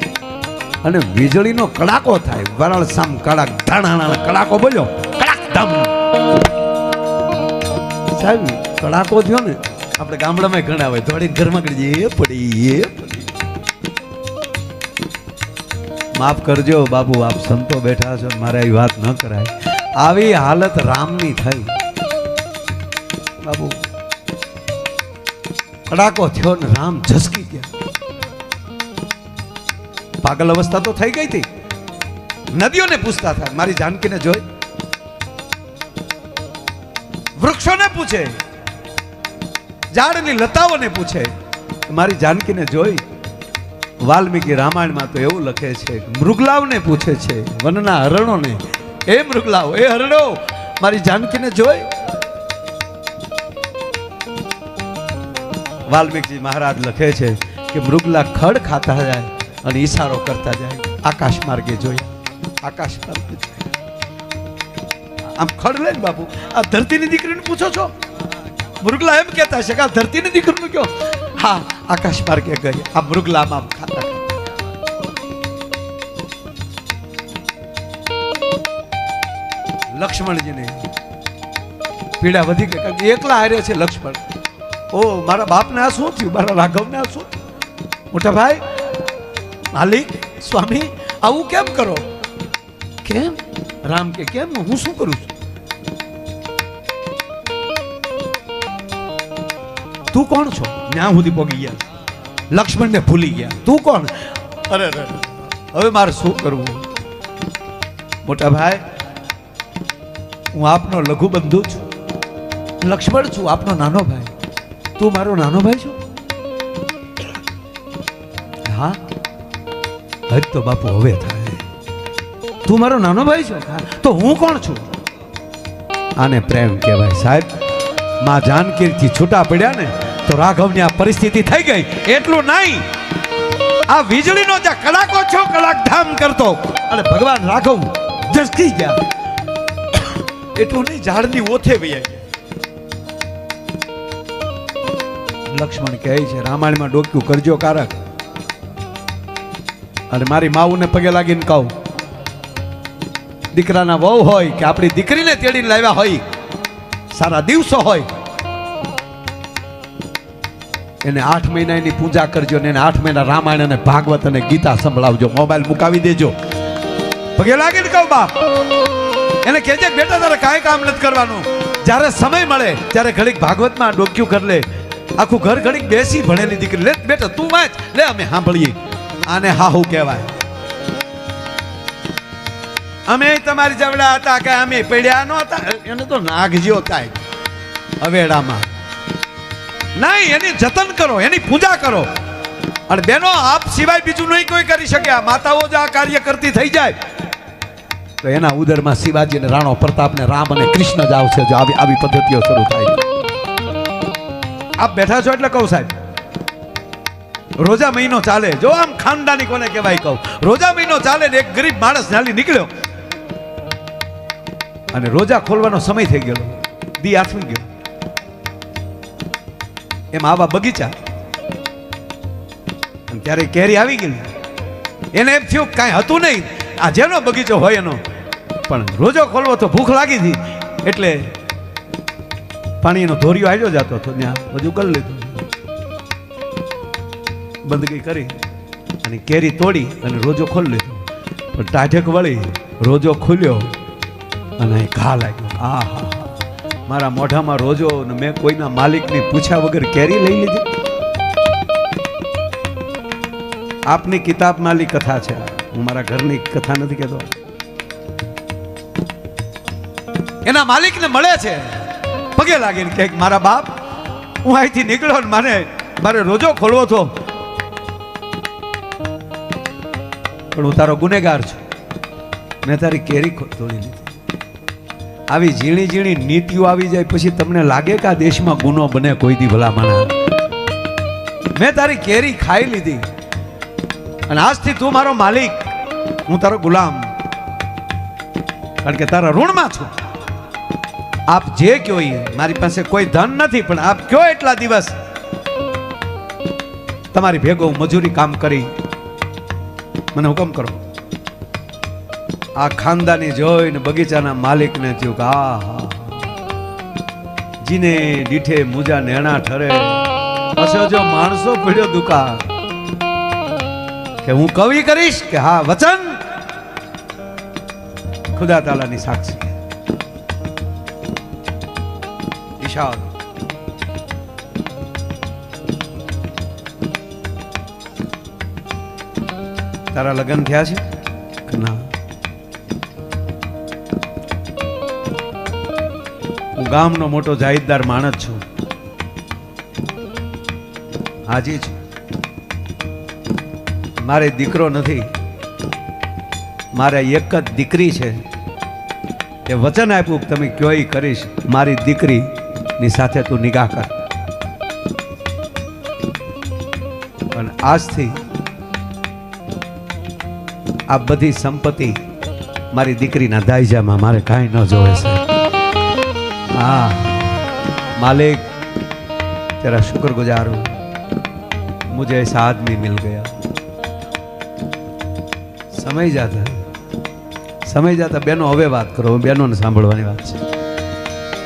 અને વીજળીનો કડાકો થાય વરાળ સામ કડાક ધાણા કડાકો બોલ્યો કડાક ધમ સાહેબ કડાકો થયો ને આપણે ગામડામાં ઘણા હોય થોડી ઘરમાં એ પડી માફ કરજો બાબુ આપ સંતો બેઠા છો મારે આવી વાત ન કરાય આવી હાલત રામની થઈ બાબુ કડાકો થયો ને રામ ઝસકી ગયા પાગલ અવસ્થા તો થઈ ગઈ હતી નદીઓને પૂછતા હતા મારી જાનકીને જોઈ વૃક્ષોને પૂછે ઝાડની લતાઓને પૂછે મારી જાનકીને જોઈ વાલ્મીકી રામાયણમાં તો એવું લખે છે મૃગલાવને પૂછે છે વનના હરણોને એ મૃગલાવ એ હરણો મારી જાનકીને જોઈ વાલ્મીકી મહારાજ લખે છે કે મૃગલા ખડ ખાતા જાય અને ઈશારો કરતા જાય આકાશ માર્ગે જોઈ આકાશ માર્ગે આમ ખડ લે ને બાપુ આ ધરતીની દીકરીને પૂછો છો મૃગલા એમ કહેતા છે કે આ ધરતીની દીકરીનું કયો હા આકાશ માર્ગે ગઈ આ મૃગલામાં ખાતા લક્ષ્મણજીને પીડા વધી ગઈ, કારણ કે એકલા હારે છે લક્ષ્મણ. ઓ મારા બાપને આ શું થયું, મારા રાઘવને આ શું થયું? મોટા ભાઈ, માલિક, સ્વામી, આવું કેમ કરો? કેમ? રામ કે કેમ? હું શું કરું છું? તું કોણ છો? ત્યાં સુધી પોગી ગયા, લક્ષ્મણને ભૂલી ગયા. તું કોણ? અરે હવે મારે શું કરવું? મોટા ભાઈ, હું આપનો લઘુ બંધુ છું, લક્ષ્મણ છું, આપનો નાનો ભાઈ. તું મારો નાનો ભાઈ છો? હા, હજ તો બાપુ હવે થાય. તું મારો નાનો ભાઈ છો? તો હું કોણ છું? આને પ્રેમ કહેવાય સાહેબ. માં જાનકીથી છૂટા પડ્યા ને તો રાઘવની આ પરિસ્થિતિ થઈ ગઈ. એટલું નહીં, આ વીજળીનો જે કડાકો છો કડાકધામ કરતો અને ભગવાન રાઘવ જસકી ગયા. એટલું નહીં, ઝાડની ઓથે વૈયા. લક્ષ્મણ કહે છે રામાયણમાં ડોક્યું કરજો કારક. અને મારી માવુને પગે લાગીને કહું, દીકરાના વહુ હોય કે આપણી દીકરીને તેડીને લાવ્યા હોય, સારા દિવસો હોય, એને 8 મહિનાની પૂજા કરજો ને એને 8 મહિના રામાયણ અને ભાગવત અને ગીતા સંભળાવજો. મોબાઈલ મુકાવી દેજો. પગે લાગીને કહું બાપ, એને કહેજે બેટા તારે કાંઈ કામ નથી કરવાનું. જ્યારે સમય મળે ત્યારે ઘડીક ભાગવતમાં ડોક્યું કરી લે. આખું ઘર ઘડીક બેસી ભણેલી દીકરી લે બેટા તું વાંચ લે, અમે સાંભળીએ. આને હાહુ કહેવાય. અમે તમારી જવડા હતા કે અમે પડ્યા નહોતા, એને તો નાગજો કાંઈ હવેડામાં નહીં. એની જતન કરો, એની પૂજા કરો. અને બેનો આપ સિવાય બીજું નહીં કોઈ કરી શકે. આ માતાઓ જ આ કાર્ય કરતી થઈ જાય તો એના ઉદરમાં શિવાજી અને રાણો પ્રતાપ ને રામ અને કૃષ્ણ જ આવશે. જો આવી પદ્ધતિઓ શરૂ થાય. આપ બેઠા છો એટલે કહું સાહેબ, રોજા મહિનો ચાલે. જો આમ ખાનદાની કોને કહેવાય કહું, રોજા મહિનો ચાલે ને એક ગરીબ માણસ નાલી નીકળ્યો અને રોજા ખોલવાનો સમય થઈ ગયો, દી આથમી ગયો. એમ આવા બગીચા ત્યારે કેરી આવી ગઈ. એને એમ થયું કાંઈ હતું નહીં, આ જેનો બગીચો હોય એનો. પણ રોજો ખોલવો તો ભૂખ લાગી હતી એટલે પાણીનો ધોરિયો આવ્યો જતો હતો, ત્યાં બધું કરી લીધું, બંદગી કરી અને કેરી તોડી અને રોજો ખોલી લીધો. પણ ટાઢેક વળી રોજો ખુલ્યો અને ઘા લાગ્યો. આ હા, મારા મોઢામાં રોજો ને મેં કોઈના માલિકની પૂછ્યા વગર કેરી લઈ લીધી. આપની કિતાબ માલી કથા છે, હું મારા ઘરની કથા નથી કહેતો. એના માલિકને મળે છે, પગે લાગીને કે મારા બાપ, હું અહીંથી નીકળ્યો ને મારે રોજો ખોલવો હતો, પણ હું તારો ગુનેગાર છું, મેં તારી કેરી તોડી લીધી. આવી ઝીણી ઝીણી નીતિઓ આવી જાય પછી તમને લાગે કે આ દેશમાં ગુનો બને કોઈ દી ભલામણા? મેં તારી કેરી ખાઈ લીધી અને આજથી તું મારો માલિક, હું તારો ગુલામ, કારણ કે તારા ઋણમાં છું. આપ જે કયો એ, મારી પાસે કોઈ ધન નથી, પણ આપ કયો એટલા દિવસ તમારી ભેગો હું મજૂરી કામ કરી મને હુકમ કરો. આ ખાનદાની જોઈને બગીચાના માલિકને થયું કે હા હા, જીને દીઠે મુજા નેણા ઠરે, અસજો માણસો પડ્યો દુકાળ. કે હું કવિ કરીશ કે હા વચન ખુદા તાલાની સાક્ષી. ઈશાદ તારા લગ્ન થયા છે કે ના? હું ગામનો મોટો જાહીરદાર માણસ છું, હાજી છું. મારે દીકરો નથી, મારે એક જ દીકરી છે. એ વચન આપ્યું કે તમે કયો ઈ કરીશ, મારી દીકરીની સાથે તું નિગાહ કર. પણ આજથી આ બધી સંપત્તિ મારી દીકરીના દાયજામાં મારે કાંઈ ન જોવે છે. हाँ मालिक, तेरा शुक्रगुजार हूँ, मुझे ऐसा आदमी मिल गया. समय जाता है, સમય જતા બેનો હવે વાત કરો, બેનોને સાંભળવાની વાત છે.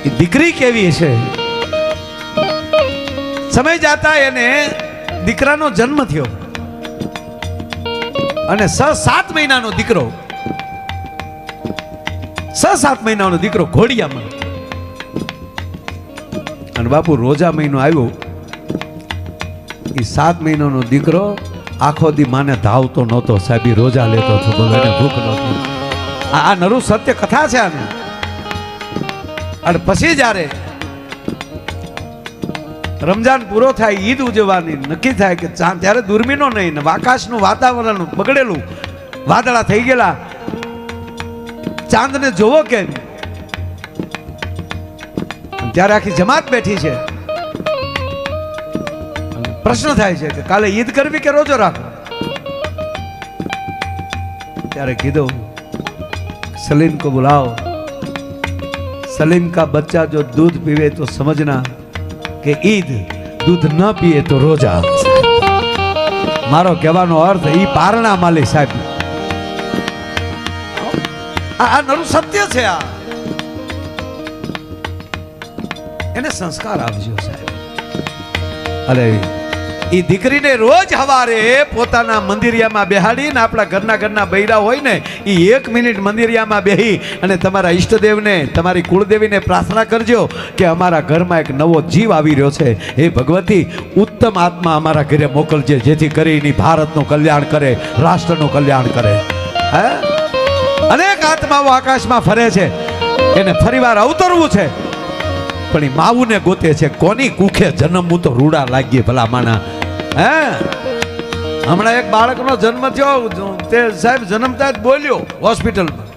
એ દીકરી કેવી છે? સમય જતા એને દીકરાનો જન્મ થયો અને 6-7 મહિનાનો દીકરો, 6-7 મહિનાનો દીકરો ઘોડિયામાં. અને બાપુ રોજા મહિનો આવ્યો, એ 7 મહિનાનો દીકરો આખો દી માને ધાવતો નહોતો સાહેબ, રોજા લેતો હતો, બોલો એને ભૂખ નહોતી. આ નરું સત્ય કથા છે આને. અને પછી જ્યારે રમજાન પૂરો થાય, ઈદ ઉજવવાની નક્કી થાય કે ત્યારે દુર્મીનો નહીં ને આકાશનું વાતાવરણ બગડેલું, વાદળા થઈ ગયેલા, ચાંદને જોવો કેમ? ત્યારે આખી જમાત બેઠી છે. પ્રશ્ન થાય છે કે કાલે ઈદ કરવી કે રોજો રાખવો? ત્યારે કીધું सलीम को बुलाओ, सलीम का बच्चा जो दूध पीवे तो समझना कि ईद, दूध न पिए तो रोजा. मारो कहेવાનો अर्थ ઈ પારણા માલી સાહેબ. આ નરું સત્ય છે. આ એને સંસ્કાર આપજો સાહેબ. અરે ઈ દીકરીને રોજ હવારે પોતાના મંદિરિયામાં બેહાડીને, આપણા ઘરના બૈરા હોય ને, ઈ 1 મિનિટ મંદિરિયામાં બેહી અને તમારા ઈષ્ટદેવને, તમારી કુળદેવીને પ્રાર્થના કરજો કે અમારા ઘરમાં એક નવો જીવ આવી રહ્યો છે. હે ભગવતી, ઉત્તમ આત્મા અમારા ઘરે મોકલજે, જેથી કરીને ભારતનું કલ્યાણ કરે, રાષ્ટ્રનું કલ્યાણ કરે. હે, અનેક આત્માઓ આકાશમાં ફરે છે, એને ફરીવાર અવતરવું છે, પણ એ માવુને ગોતે છે. કોની કુખે જન્મવું તો રૂડા લાગીએ ભલા માના. હે, હમણાં એક બાળકનો જન્મ થયો, તે સાહેબ જન્મતા જ બોલ્યો હોસ્પિટલમાં.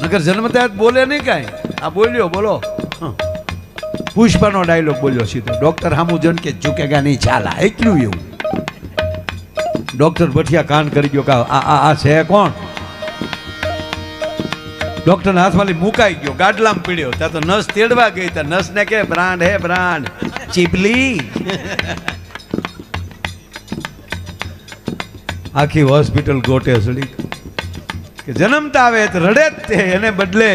નગર જન્મતા જ બોલે નહીં કાંઈ, આ બોલ્યો, બોલો પુષ્પાનો ડાયલોગ બોલ્યો સીધો. ડોક્ટર હામુ જન કે ઝુકેગા નહીં ચાલા, એટલું એવું. ડોક્ટર ભઠિયા કાન કરી ગયો કે આ છે કોણ? ડોક્ટર હાથમાં મુકાઈ ગયો, ગાડલામાં પીડ્યો. ત્યાં તો નસ તેડવા ગઈ, ત્યાં નસ ને કે બ્રાન્ડ હે બ્રાન્ડ ચીપલી. આખી હોસ્પિટલ ગોટે સડી કે જન્મતા આવે તો રડે જ તે. એને બદલે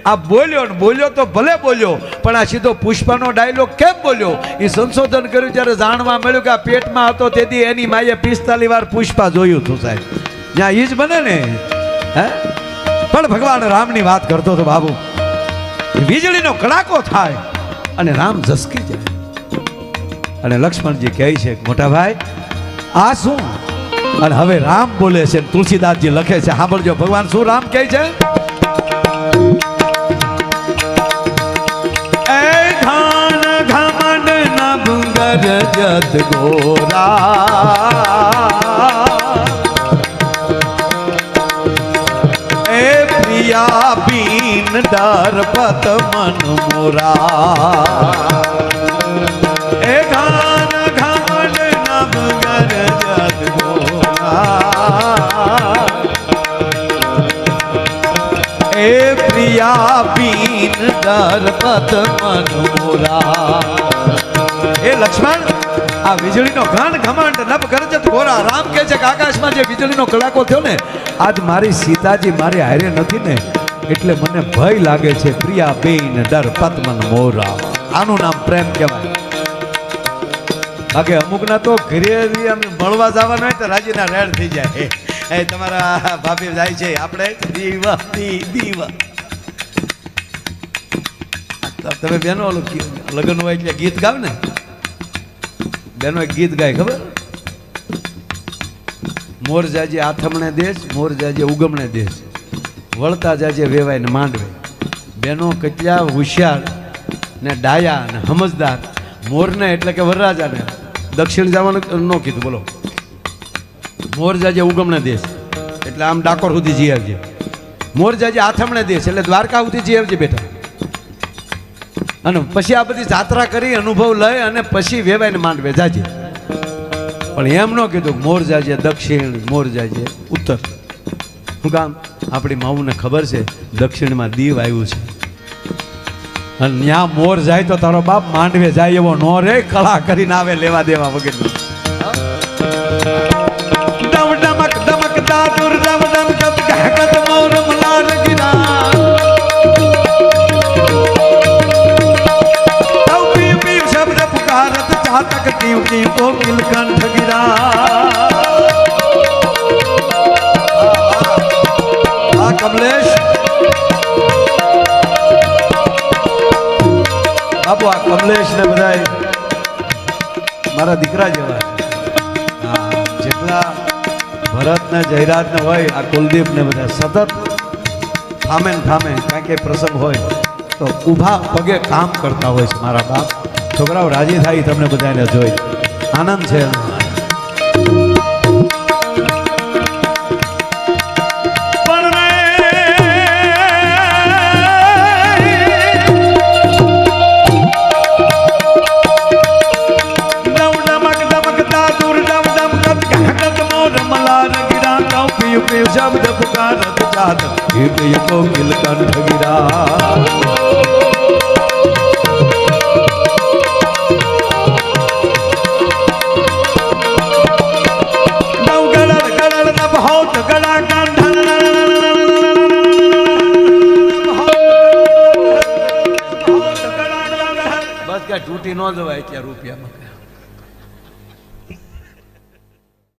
આ બોલ્યો ને બોલ્યો તો ભલે બોલ્યો, પણ આ સીધો પુષ્પાનો ડાયલોગ કેમ બોલ્યો? એ સંશોધન કર્યું ત્યારે જાણવા મળ્યું કે આ પેટમાં હતો તેથી એની માએ 45 વાર પુષ્પા જોયું હતું સાહેબ. ત્યાં ઈ જ બને ને. હે, પણ ભગવાન રામની વાત કરતો હતો બાબુ. વીજળીનો કડાકો થાય અને રામ ઝસકી જાય. અને લક્ષ્મણજી કહે છે મોટા ભાઈ આ શું? અને હવે રામ બોલે છે. તુલસીદાસજી લખે છે, સાંભળજો ભગવાન શું રામ કહે છે. એ ઘાન ઘમંડ નભંગર જત ગોરા, बीन डर पत मन मोरा, ए घान घमंड नभंगर जत गोरा, ए प्रिया बीन डर पत मन मोरा. ए लक्ष्मण, આ વીજળીનો ઘન ઘમંડ નભ ગરજત ગોરા. રામ કહે છે કે આકાશમાં જે વીજળીનો કડાકો થયો ને, આજ મારી સીતાજી મારી હારે નથી ને, એટલે મને ભય લાગે છે. પ્રિયા બેન ડર પતમન મોરા. આનું નામ પ્રેમ કહેવાય. બાકી અમુકના તો ઘરે મળવા જવાનું હોય તો રાજીના રેડ થઈ જાય. એ તમારા ભાભી જાય છે, આપણે દીવા દીવા. તમે બેનો લગ્ન હોય એટલે ગીત ગાવ ને, બેનો એક ગીત ગાય ખબર? મોર જાજે આથમણે દેશ, મોર જાજે ઉગમણે દેશ, વળતા જાજે વેવાય ને માંડવે. બેનો કેટલા હોશિયાર ને ડાયા ને સમજદાર. મોરને એટલે કે વરરાજાને દક્ષિણ જવાનું ન કીધું. બોલો, મોર જાજે ઉગમણે દેશ એટલે આમ ડાકોર સુધી જઈ આવજે. મોર જાજે આથમણે દેશ એટલે દ્વારકા સુધી જઈ આવજે બેટા. અને પછી આ બધી જાત્રા કરી અનુભવ લઈ અને પછી વેવાઈને માંડવે જાજે. પણ એમ ન કીધું મોર જાજે દક્ષિણ, મોર જાજે ઉત્તર. શું કામ? આપણી માવુને ખબર છે દક્ષિણમાં દીવ આવ્યું છે, અને ત્યાં મોર જાય તો તારો બાપ માંડવે જાય એવો નો રે. કળા કરીને આવે લેવા દેવા વગર. ડમ ડમક ડમક દાદુર ડમ ડમ કત બાપુ આ કમલેશ ને બધાય મારા દીકરા જેવા છે. હા, જેટલા ભરત ને જયરાજ ને હોય આ કુલદીપ ને બધા સતત થામે ને થામે કાંઈ કઈ પ્રસંગ હોય તો ઊભા પગે કામ કરતા હોય છે મારા બાપ. છોકરાઓ રાજી થાય તમને બધાને જોઈ આનંદ છે. शब्द पुकारत जात एक एको नीलकंठ गिरा બસ કઈ તૂટી ન જવાય ત્યાં રૂપિયામાં